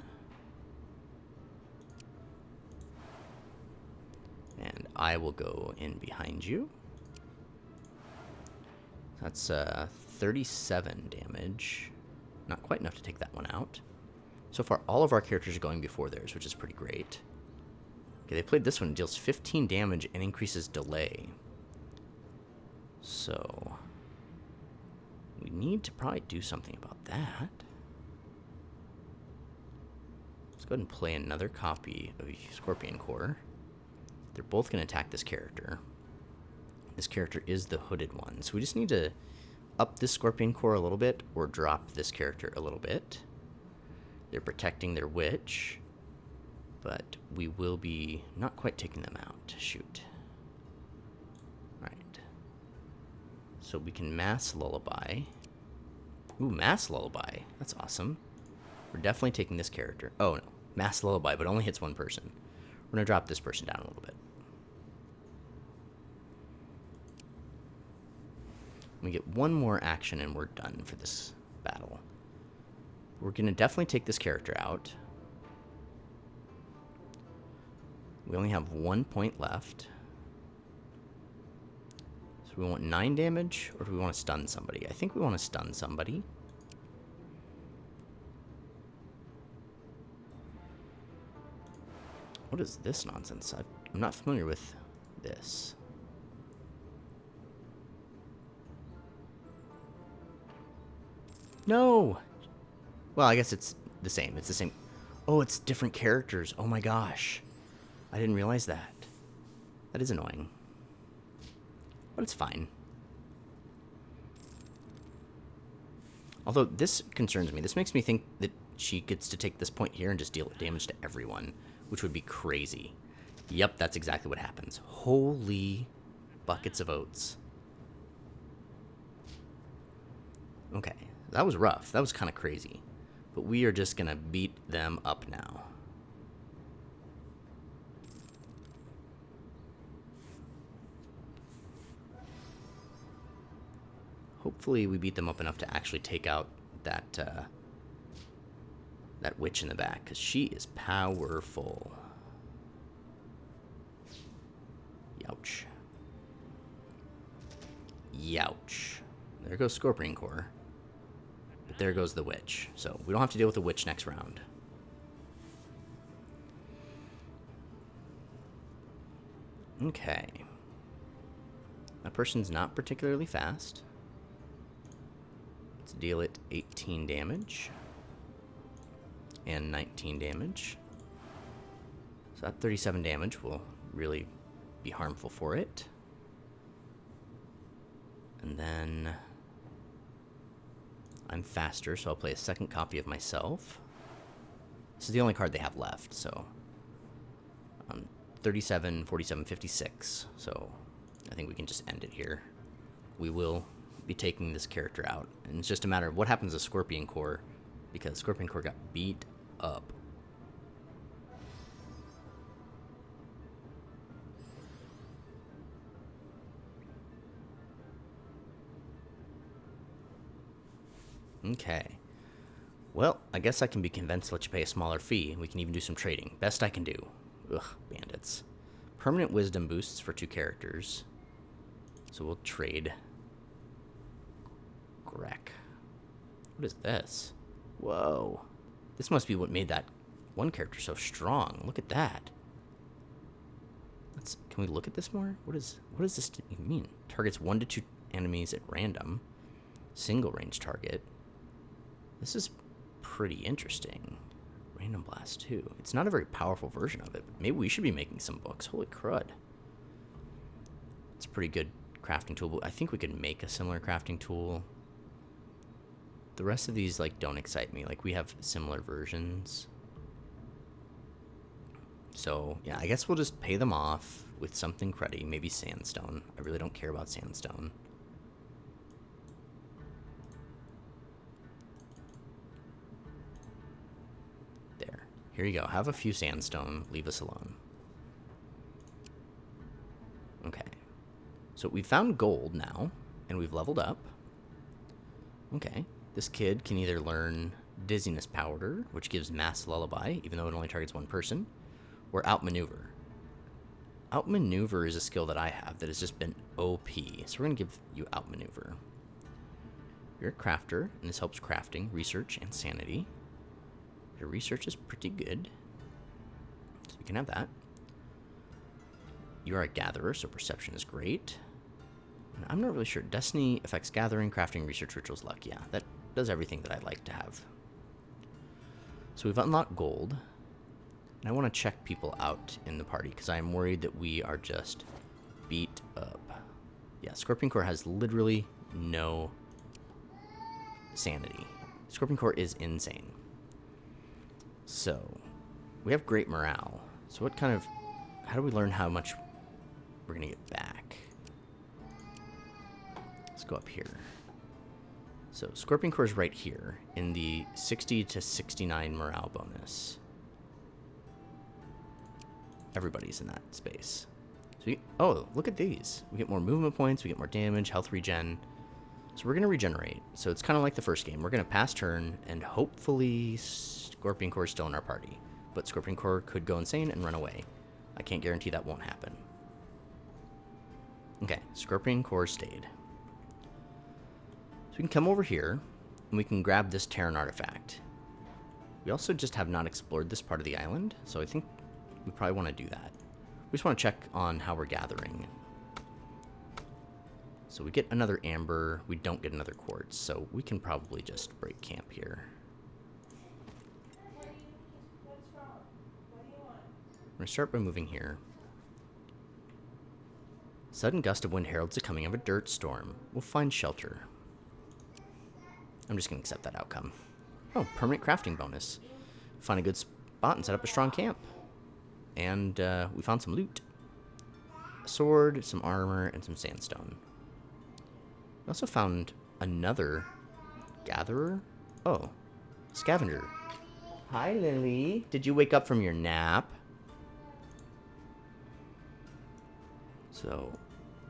And I will go in behind you. That's 37 damage. Not quite enough to take that one out. So far, all of our characters are going before theirs, which is pretty great. Okay, they played this one. It deals 15 damage and increases delay. So, we need to probably do something about that. Let's go ahead and play another copy of Scorpion Core. They're both going to attack this character. This character is the hooded one. So we just need to up this Scorpion Core a little bit or drop this character a little bit. They're protecting their witch, but we will be not quite taking them out. Shoot. Alright. So we can mass lullaby. Ooh, mass lullaby. That's awesome. We're definitely taking this character. Oh, no. Mass lullaby, but only hits one person. We're going to drop this person down a little bit. We get one more action and we're done for this battle. We're going to definitely take this character out. We only have 1 point left. So we want 9 damage, or do we want to stun somebody? I think we want to stun somebody. What is this nonsense? I'm not familiar with this. No! Well, I guess it's the same. It's the same. Oh, it's different characters. Oh my gosh. I didn't realize that. That is annoying. But it's fine. Although this concerns me. This makes me think that she gets to take this point here and just deal damage to everyone, which would be crazy. Yep, that's exactly what happens. Holy buckets of oats. Okay, that was rough. That was kind of crazy. But we are just going to beat them up now. Hopefully we beat them up enough to actually take out that that witch in the back, because she is powerful. Youch. Youch. There goes Scorpion Core. But there goes the witch. So we don't have to deal with the witch next round. Okay. That person's not particularly fast. Let's deal it 18 damage. And 19 damage. So that 37 damage will really be harmful for it. And then I'm faster, so I'll play a second copy of myself. This is the only card they have left, so 37, 47, 56. So I think we can just end it here. We will be taking this character out, and it's just a matter of what happens to Scorpion Core, because Scorpion Core got beat up. Okay. Well, I guess I can be convinced to let you pay a smaller fee. We can even do some trading. Best I can do. Ugh, bandits. Permanent wisdom boosts for 2 characters. So we'll trade. Grek. What is this? Whoa. This must be what made that one character so strong. Look at that. Can we look at this more? What does this mean? Targets 1 to 2 enemies at random. Single range target. This is pretty interesting. Random blast too. It's not a very powerful version of it, but maybe we should be making some books. Holy crud. It's a pretty good crafting tool. I think we could make a similar crafting tool. The rest of these don't excite me. We have similar versions. So yeah, I guess we'll just pay them off with something cruddy. Maybe sandstone. I really don't care about sandstone. There. Here you go. Have a few sandstone. Leave us alone. Okay. So we found gold now, and we've leveled up. Okay. This kid can either learn Dizziness Powder, which gives Mass Lullaby, even though it only targets 1 person, or Outmaneuver. Outmaneuver is a skill that I have that has just been OP, so we're going to give you Outmaneuver. You're a crafter, and this helps crafting, research, and sanity. Your research is pretty good. So you can have that. You are a gatherer, so perception is great. And I'm not really sure. Destiny affects gathering, crafting, research, rituals, luck. Yeah, that does everything that I'd like to have. So we've unlocked gold. And I want to check people out in the party because I'm worried that we are just beat up. Yeah, Scorpion Core has literally no sanity. Scorpion Core is insane. So, we have great morale. So what kind of... How do we learn how much we're going to get back? Let's go up here. So, Scorpion Core is right here in the 60 to 69 morale bonus. Everybody's in that space. So oh, look at these. We get more movement points, we get more damage, health regen. So we're going to regenerate. So it's kind of like the first game. We're going to pass turn, and hopefully Scorpion Core is still in our party. But Scorpion Core could go insane and run away. I can't guarantee that won't happen. Okay, Scorpion Core stayed. So we can come over here, and we can grab this Terran artifact. We also just have not explored this part of the island, so I think we probably want to do that. We just want to check on how we're gathering. So we get another amber. We don't get another quartz, so we can probably just break camp here. We're going to start by moving here. Sudden gust of wind heralds the coming of a dirt storm. We'll find shelter. I'm just going to accept that outcome. Oh, permanent crafting bonus. Find a good spot and set up a strong camp. And we found some loot. A sword, some armor, and some sandstone. We also found another gatherer. Oh, scavenger. Hi, Lily. Did you wake up from your nap? So,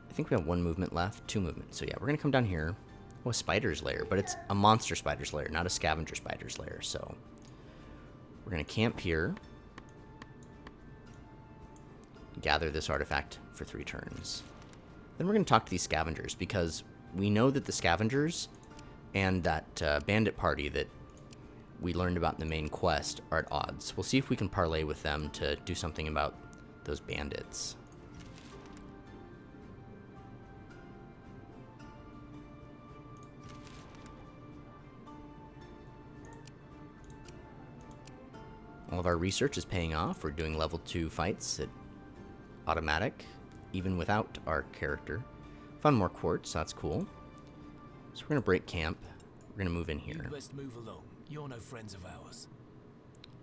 I think we have one movement left. 2 movements. So yeah, we're going to come down here. Oh, a spider's lair. But it's a monster spider's lair, not a scavenger spider's lair. So, we're going to camp here. Gather this artifact for 3 turns. Then we're going to talk to these scavengers, because we know that the scavengers and that bandit party that we learned about in the main quest are at odds. We'll see if we can parlay with them to do something about those bandits. All of our research is paying off. We're doing level 2 fights at automatic, even without our character. Found more quartz, so that's cool. So we're gonna break camp. We're gonna move in here. You'd best move along. You're no friends of ours.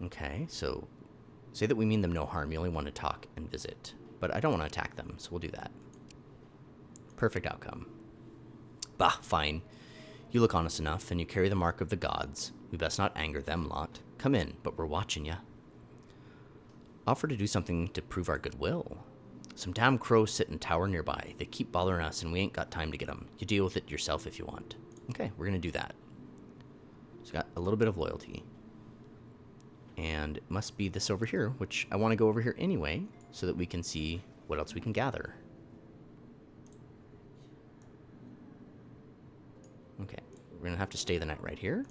Okay, so say that we mean them no harm. You only want to talk and visit, but I don't want to attack them, so we'll do that. Perfect outcome. Bah, fine. You look honest enough, and you carry the mark of the gods. We best not anger them lot. Come in, but we're watching ya. Offer to do something to prove our goodwill. Some damn crows sit in tower nearby. They keep bothering us, and we ain't got time to get them. You deal with it yourself if you want. Okay, we're going to do that. So got a little bit of loyalty. And it must be this over here, which I want to go over here anyway, so that we can see what else we can gather. Okay, we're going to have to stay the night right here.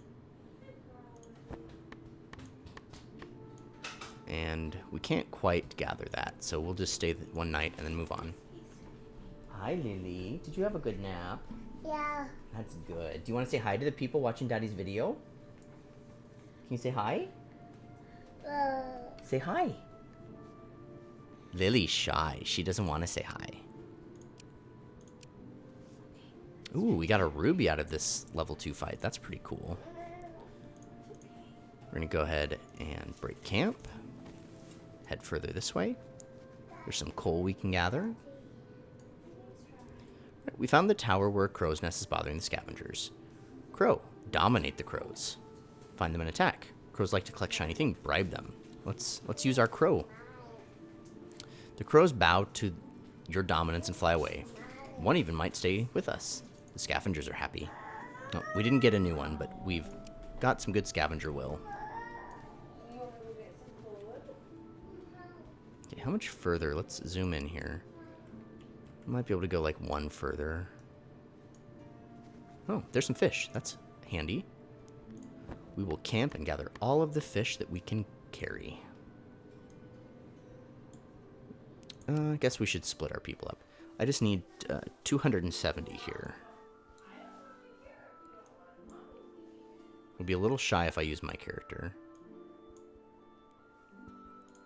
And we can't quite gather that, so we'll just stay one night and then move on. Hi, Lily. Did you have a good nap? Yeah. That's good. Do you want to say hi to the people watching Daddy's video? Can you say hi? Say hi. Lily's shy. She doesn't want to say hi. Ooh, we got a ruby out of this level 2 fight. That's pretty cool. We're going to go ahead and break camp. Head further this way. There's some coal we can gather. We found the tower where a crow's nest is bothering the scavengers. Crow, dominate the crows. Find them and attack. Crows like to collect shiny things. Bribe them. Let's use our crow. The crows bow to your dominance and fly away. One even might stay with us. The scavengers are happy. Oh, we didn't get a new one, but we've got some good scavenger will. Okay, how much further? Let's zoom in here. I might be able to go like 1 further. Oh, there's some fish. That's handy. we will camp and gather all of the fish that we can carry. I guess we should split our people up. I just need 270 here. I'll be a little shy if I use my character.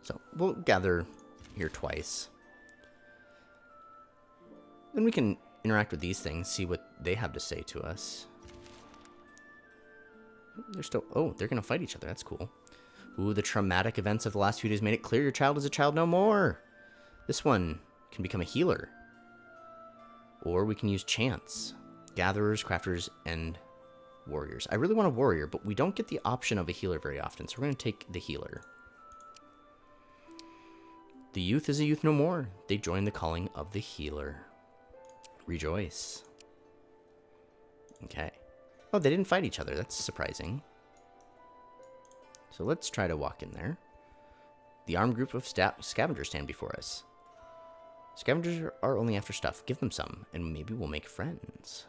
So we'll gather here twice. Then we can interact with these things, see what they have to say to us. They're still... Oh, they're going to fight each other. That's cool. Ooh, the traumatic events of the last few days made it clear your child is a child no more. This one can become a healer. Or we can use chance. Gatherers, crafters, and warriors. I really want a warrior, but we don't get the option of a healer very often, so we're going to take the healer. The youth is a youth no more. They join the calling of the healer. Rejoice. Okay. Oh, they didn't fight each other. That's surprising. So let's try to walk in there. The armed group of scavengers stand before us. Scavengers are only after stuff. Give them some, and maybe we'll make friends.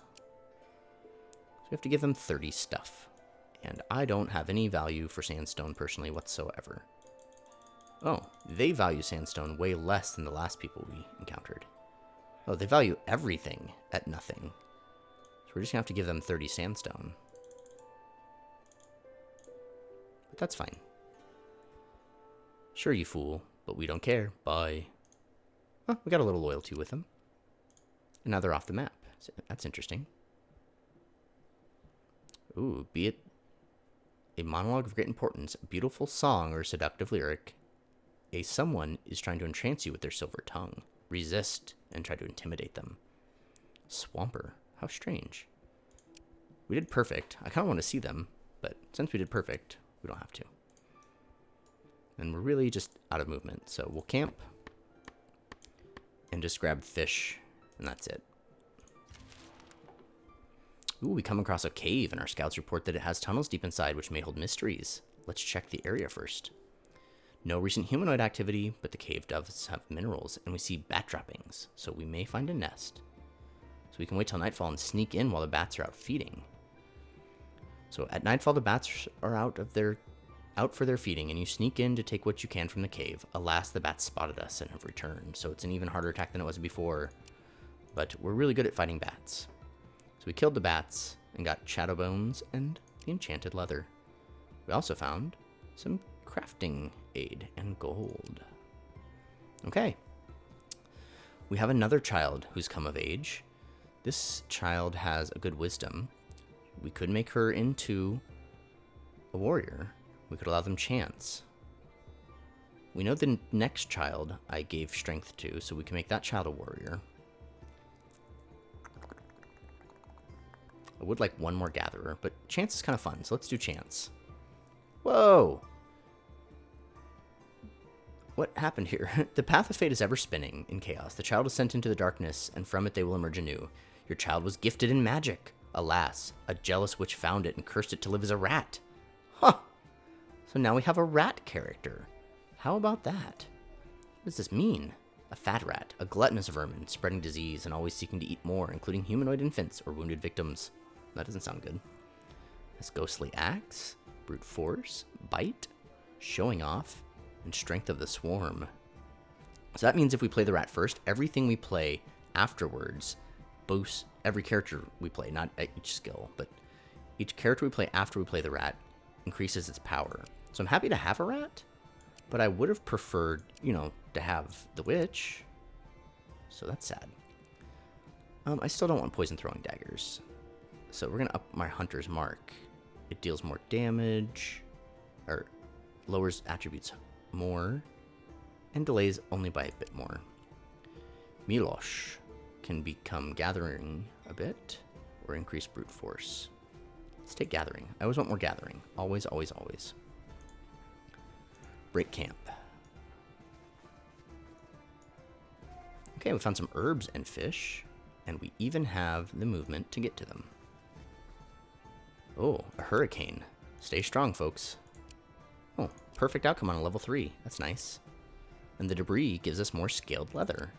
So we have to give them 30 stuff. And I don't have any value for sandstone personally whatsoever. Oh, they value sandstone way less than the last people we encountered. Oh, they value everything at nothing. So we're just going to have to give them 30 sandstone. But that's fine. Sure, you fool, but we don't care. Bye. Oh, we got a little loyalty with them. And now they're off the map. So that's interesting. Ooh, be it a monologue of great importance, a beautiful song, or a seductive lyric, someone is trying to entrance you with their silver tongue. Resist and try to intimidate them. Swamper. How strange. We did perfect. I kind of want to see them, but since we did perfect, we don't have to. And we're really just out of movement, so we'll camp and just grab fish, and that's it. Ooh, we come across a cave, and our scouts report that it has tunnels deep inside, which may hold mysteries. Let's check the area first. No recent humanoid activity, but the cave does have minerals, and we see bat droppings, so we may find a nest. So we can wait till nightfall and sneak in while the bats are out feeding. So at nightfall, the bats are out for their feeding, and you sneak in to take what you can from the cave. Alas, the bats spotted us and have returned, so it's an even harder attack than it was before. But we're really good at fighting bats. So we killed the bats and got shadow bones and the enchanted leather. We also found some crafting aid and gold. Okay. We have another child who's come of age. This child has a good wisdom. We could make her into a warrior. We could allow them chance. We know the next child I gave strength to, so we can make that child a warrior. I would like one more gatherer, but chance is kind of fun, so let's do chance. Whoa! What happened here? The path of fate is ever spinning in chaos. The child is sent into the darkness, and from it they will emerge anew. Your child was gifted in magic. Alas, a jealous witch found it and cursed it to live as a rat. Huh! So now we have a rat character. How about that? What does this mean? A fat rat, a gluttonous vermin, spreading disease and always seeking to eat more, including humanoid infants or wounded victims. That doesn't sound good. This ghostly axe, brute force, bite, showing off, and strength of the swarm. So that means if we play the rat first, everything we play afterwards boosts every character we play, not each skill, but each character we play after we play the rat increases its power. So I'm happy to have a rat, but I would have preferred, to have the witch. So that's sad. I still don't want poison throwing daggers. So we're going to up my hunter's mark. It deals more damage, or lowers attributes more, and delays only by a bit more. Milosh can become gathering a bit, or increase brute force. Let's take gathering. I always want more gathering. Always, always, always. Break camp. Okay, we found some herbs and fish, and we even have the movement to get to them. Oh, a hurricane. Stay strong, folks. Oh, perfect outcome on a level 3. That's nice. And the debris gives us more scaled leather.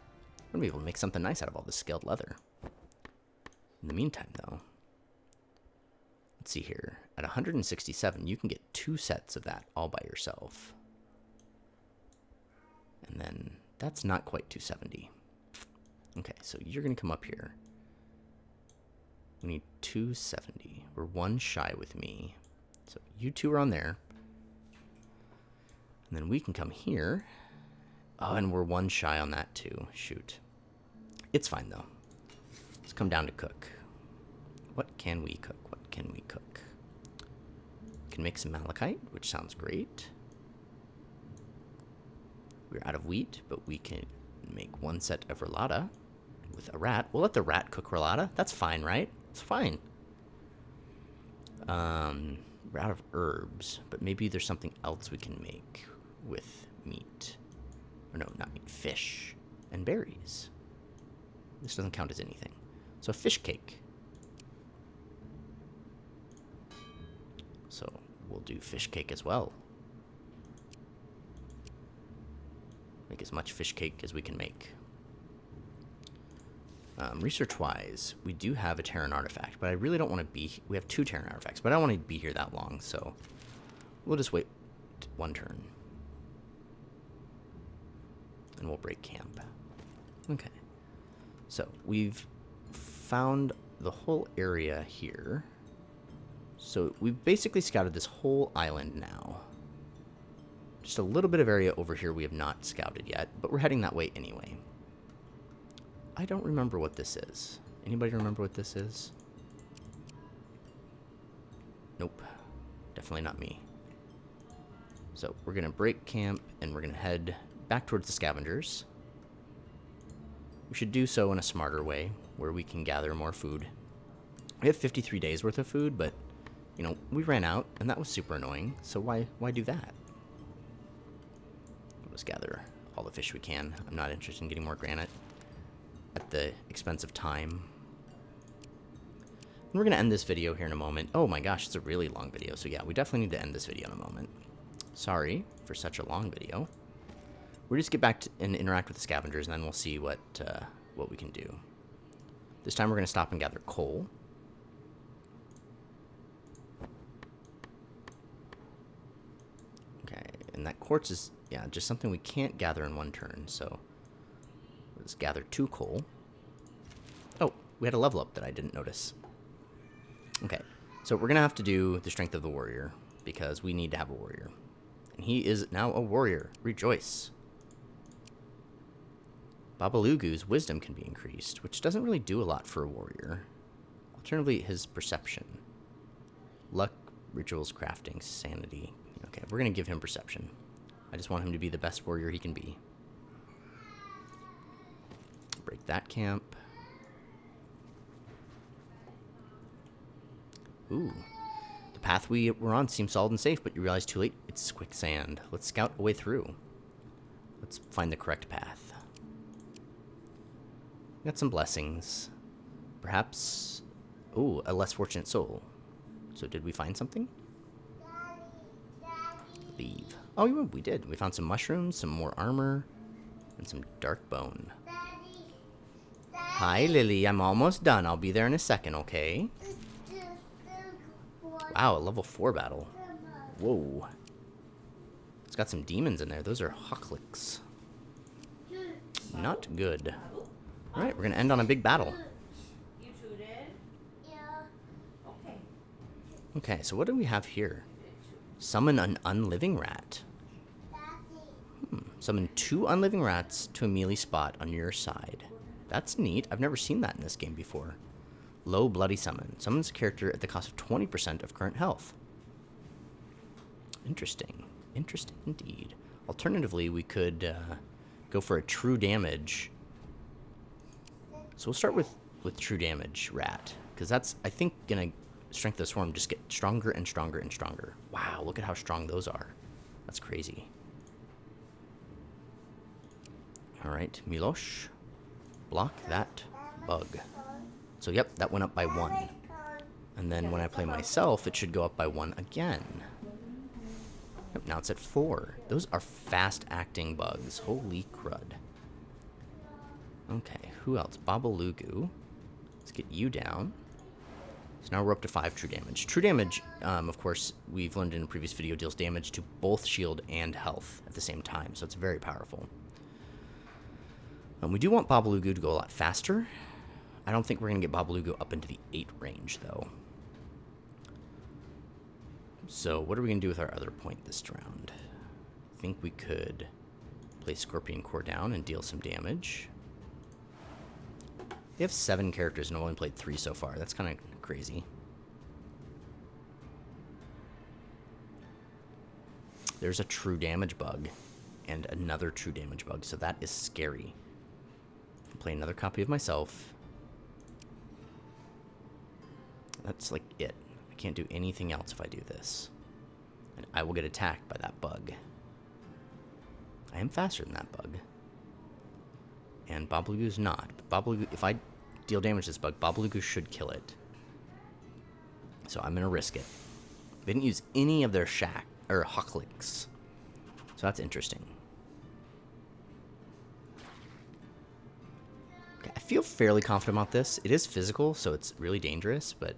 We're going to be able to make something nice out of all this scaled leather. In the meantime, though, let's see here. at 167, you can get 2 sets of that all by yourself. And then that's not quite 270. Okay, so you're going to come up here. We need 270. We're 1 shy with me. So you 2 are on there. And then we can come here. Oh, and we're 1 shy on that too. Shoot. It's fine though. Let's come down to cook. What can we cook? What can we cook? Can make some malachite, which sounds great. We're out of wheat, but we can make 1 set of relata with a rat. We'll let the rat cook relata. That's fine, right? It's fine. We're out of herbs, but maybe there's something else we can make with meat. Or no, not meat, fish and berries. This doesn't count as anything. So a fish cake. So we'll do fish cake as well. Make as much fish cake as we can make. Research-wise, we do have a Terran artifact, but I really don't want to be... We have 2 Terran artifacts, but I don't want to be here that long, so we'll just wait 1 turn. And we'll break camp. Okay. So, we've found the whole area here. So, we've basically scouted this whole island now. Just a little bit of area over here we have not scouted yet, but we're heading that way anyway. I don't remember what this is. Anybody remember what this is? Nope. Definitely not me. So we're going to break camp and we're going to head back towards the scavengers. We should do so in a smarter way where we can gather more food. We have 53 days worth of food, but you know, we ran out and that was super annoying. So why do that? Let's gather all the fish we can. I'm not interested in getting more granite at the expense of time. And we're going to end this video here in a moment. Oh my gosh, it's a really long video. So yeah, we definitely need to end this video in a moment. Sorry for such a long video. We'll just get back to, and interact with the scavengers, and then we'll see what we can do. This time we're going to stop and gather coal. Okay, and that quartz is, yeah, just something we can't gather in 1 turn, so let's gather 2 coal. Oh, we had a level up that I didn't notice. Okay, so we're going to have to do the strength of the warrior, because we need to have a warrior. And he is now a warrior. Rejoice. Babalugu's wisdom can be increased, which doesn't really do a lot for a warrior. Alternatively, his perception. Luck, rituals, crafting, sanity. Okay, we're going to give him perception. I just want him to be the best warrior he can be. Break that camp. Ooh. The path we were on seems solid and safe, but you realize too late it's quicksand. Let's scout a way through. Let's find the correct path. Got some blessings. Perhaps... Ooh, a less fortunate soul. So did we find something? Leave. Oh, we did. We found some mushrooms, some more armor, and some dark bone. Hi, Lily. I'm almost done. I'll be there in a second, okay? Wow, a level 4 battle. Whoa. It's got some demons in there. Those are Hawklicks. Not good. Alright, we're going to end on a big battle. You two did? Yeah. Okay. Okay, so what do we have here? Summon an unliving rat. Summon 2 unliving rats to a melee spot on your side. That's neat. I've never seen that in this game before. Low bloody summon. Summons a character at the cost of 20% of current health. Interesting. Interesting indeed. Alternatively, we could go for a true damage. So we'll start with true damage rat. Because that's, I think, going to strength of the swarm just get stronger and stronger and stronger. Wow, look at how strong those are. That's crazy. Alright, Milosh. Block that bug. So yep, that went up by 1. And then when I play myself, it should go up by 1 again. Yep, now it's at 4. Those are fast-acting bugs. Holy crud. Okay, who else? Babalugu. Let's get you down. So now we're up to 5 true damage. True damage, of course, we've learned in a previous video, deals damage to both shield and health at the same time, so it's very powerful. We do want Babalugu to go a lot faster. I don't think we're going to get Babalugu up into the 8 range, though. So what are we going to do with our other point this round? I think we could play Scorpion Core down and deal some damage. They have 7 characters and I've only played 3 so far. That's kind of crazy. There's a true damage bug and another true damage bug, so that is scary. I'll play another copy of myself. That's like it. I can't do anything else if I do this. And I will get attacked by that bug. I am faster than that bug. And Babalugu's not. But Babalugu, if I deal damage to this bug, Babalugu should kill it. So I'm going to risk it. They didn't use any of their Hocklicks. So that's interesting. Okay, I feel fairly confident about this. It is physical, so it's really dangerous, but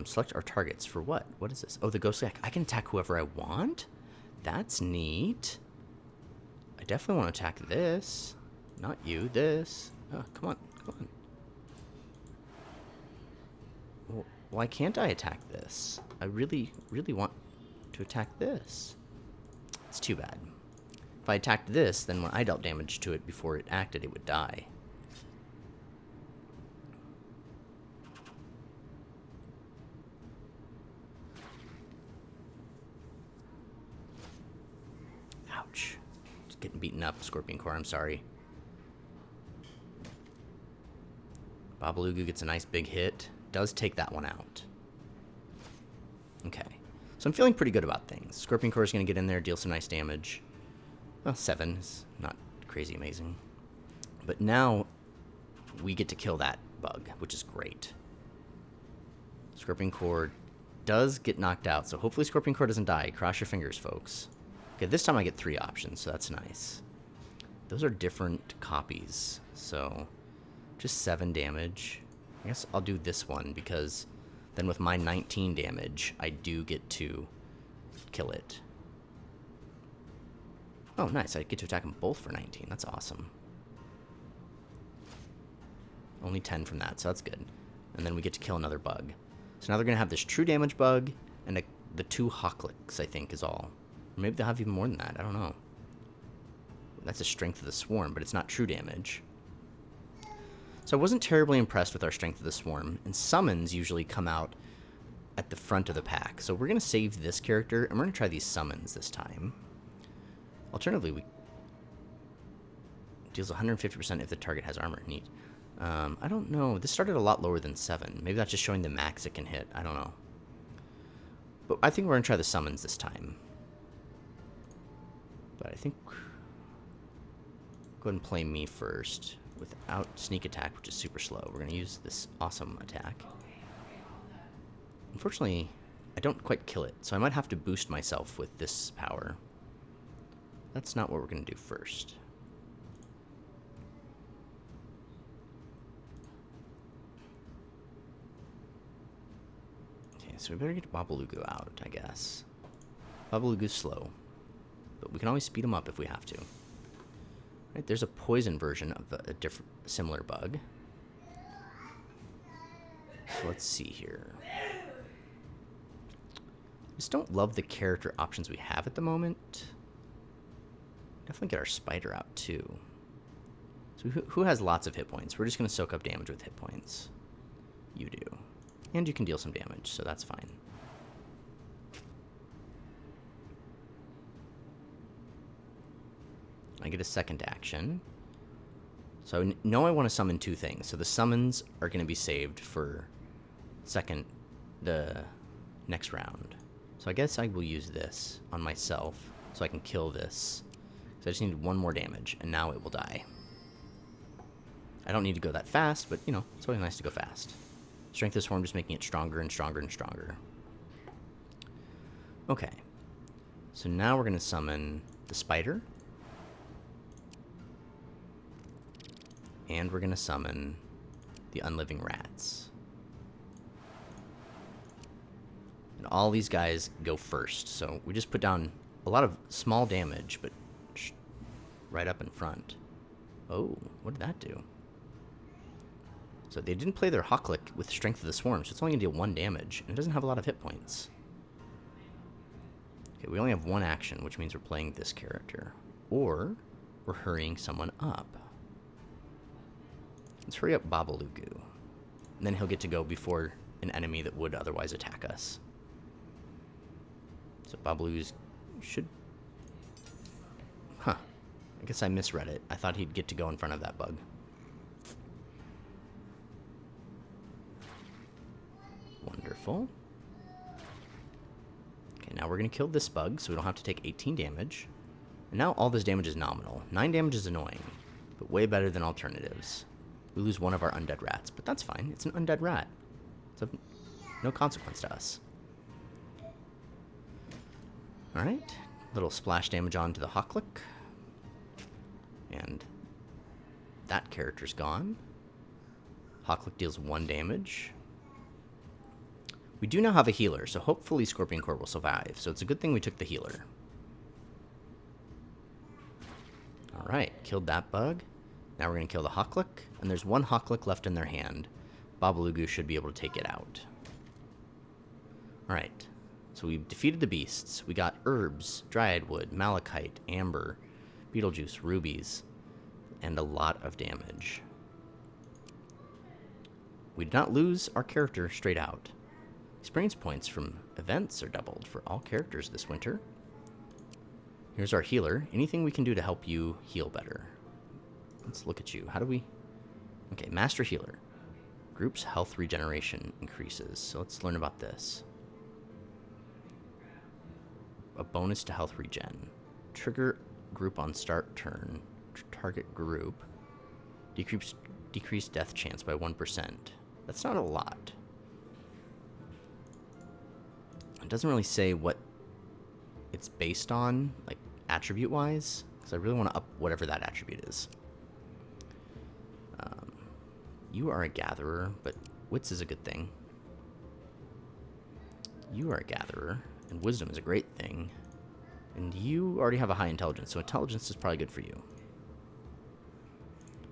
select our targets for what? What is this? Oh, the ghostly. I can attack whoever I want? That's neat. I definitely want to attack this. Not you, this. Oh, come on, come on. Well, why can't I attack this? I really, really want to attack this. It's too bad. If I attacked this, then when I dealt damage to it before it acted, it would die. Ouch. Just getting beaten up, Scorpion Core, I'm sorry. Babalugu gets a nice big hit. Does take that one out. Okay. So I'm feeling pretty good about things. Scorpion Core is going to get in there, deal some nice damage. Well, 7 is not crazy amazing. But now we get to kill that bug, which is great. Scorpion Core does get knocked out, so hopefully Scorpion Core doesn't die. Cross your fingers, folks. Okay, this time I get 3 options, so that's nice. Those are different copies, so just 7 damage. I guess I'll do this one because then with my 19 damage, I do get to kill it. Oh, nice. I get to attack them both for 19. That's awesome. Only 10 from that, so that's good. And then we get to kill another bug. So now they're going to have this true damage bug and the 2 Hocklicks, I think, is all. Or maybe they'll have even more than that. I don't know. That's a strength of the swarm, but it's not true damage. So I wasn't terribly impressed with our strength of the swarm, and summons usually come out at the front of the pack. So we're going to save this character, and we're going to try these summons this time. Alternatively, we deals 150% if the target has armor. Neat. I don't know. This started a lot lower than 7. Maybe that's just showing the max it can hit. I don't know. But I think we're going to try the summons this time. But I think... Go ahead and play me first. Without sneak attack, which is super slow. We're going to use this awesome attack. Unfortunately, I don't quite kill it, so I might have to boost myself with this power. That's not what we're going to do first. Okay, so we better get Babalugu out, I guess. Babalugu's slow, but we can always speed him up if we have to. Right, there's a poison version of a different, similar bug. So let's see here. I just don't love the character options we have at the moment. Definitely get our spider out too. So who has lots of hit points? We're just going to soak up damage with hit points. You do. And you can deal some damage, so that's fine. I get a second action. So I know I want to summon 2 things. So the summons are going to be saved for the next round. So I guess I will use this on myself so I can kill this. So I just need 1 more damage, and now it will die. I don't need to go that fast, but, you know, it's always nice to go fast. Strength of the Swarm just making it stronger and stronger and stronger. Okay. So now we're going to summon the spider. And we're going to summon the unliving rats. And all these guys go first. So we just put down a lot of small damage, but right up in front. Oh, what did that do? So they didn't play their Hawklick with Strength of the Swarm, so it's only going to deal 1 damage, and it doesn't have a lot of hit points. Okay, we only have 1 action, which means we're playing this character. Or we're hurrying someone up. Let's hurry up Babalugu. And then he'll get to go before an enemy that would otherwise attack us. So Babalugu should... Huh. I guess I misread it. I thought he'd get to go in front of that bug. Wonderful. Okay, now we're going to kill this bug so we don't have to take 18 damage. And now all this damage is nominal. 9 damage is annoying, but way better than alternatives. We lose 1 of our undead rats, but that's fine. It's an undead rat. It's of no consequence to us. Alright, little splash damage onto the Hawklick. And that character's gone. Hawklick deals 1 damage. We do now have a healer, so hopefully Scorpion Core will survive. So it's a good thing we took the healer. Alright, killed that bug. Now we're going to kill the Hawklick, and there's 1 Hawklick left in their hand. Babalugu should be able to take it out. Alright, so we've defeated the beasts. We got herbs, dryad wood, malachite, amber, beetlejuice, rubies, and a lot of damage. We did not lose our character straight out. Experience points from events are doubled for all characters this winter. Here's our healer. Anything we can do to help you heal better. Let's look at you. How do we... Okay, Master Healer. Group's health regeneration increases. So let's learn about this. A bonus to health regen. Trigger group on start turn. Target group. Decrease death chance by 1%. That's not a lot. It doesn't really say what it's based on, like attribute-wise, because I really want to up whatever that attribute is. You are a gatherer, but wits is a good thing. You are a gatherer, and wisdom is a great thing. And you already have a high intelligence, so intelligence is probably good for you.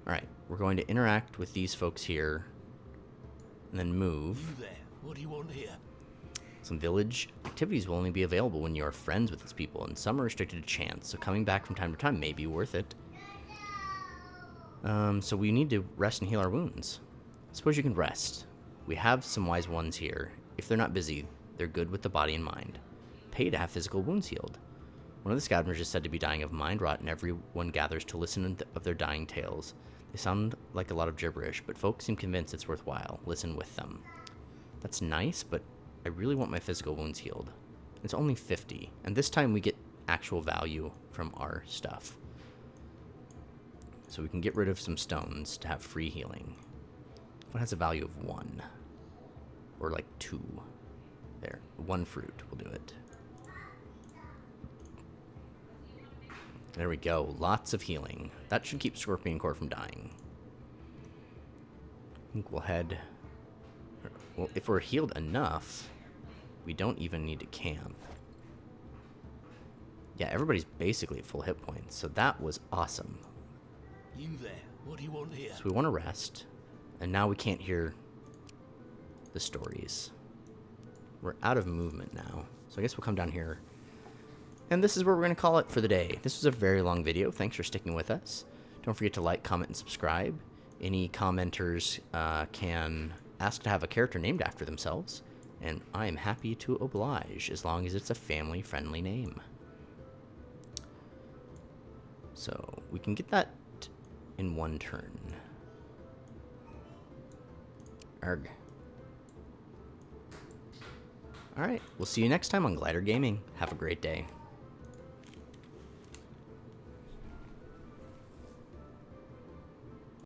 Alright, we're going to interact with these folks here, and then move. You there? What do you want here? Some village activities will only be available when you are friends with its people, and some are restricted to chance, so coming back from time to time may be worth it. So we need to rest and heal our wounds. Suppose you can rest. We have some wise ones here. If they're not busy, they're good with the body and mind. Pay to have physical wounds healed. One of the scavengers is said to be dying of mind rot, and everyone gathers to listen of their dying tales. They sound like a lot of gibberish, but folks seem convinced it's worthwhile. Listen with them. That's nice, but I really want my physical wounds healed. It's only 50, and this time we get actual value from our stuff. So we can get rid of some stones to have free healing. What has a value of 1? Or like 2. There, 1 fruit will do it. There we go, lots of healing. That should keep Scorpion Core from dying. I think we'll head... Well, if we're healed enough, we don't even need to camp. Yeah, everybody's basically at full hit points, so that was awesome. You there? What do you want here? So we want to rest, and now we can't hear the stories. We're out of movement now, so I guess we'll come down here. And this is where we're going to call it for the day. This was a very long video. Thanks for sticking with us. Don't forget to like, comment, and subscribe. Any commenters can ask to have a character named after themselves, and I am happy to oblige as long as it's a family-friendly name. So we can get that in 1 turn. Arg. Alright, we'll see you next time on Glider Gaming. Have a great day.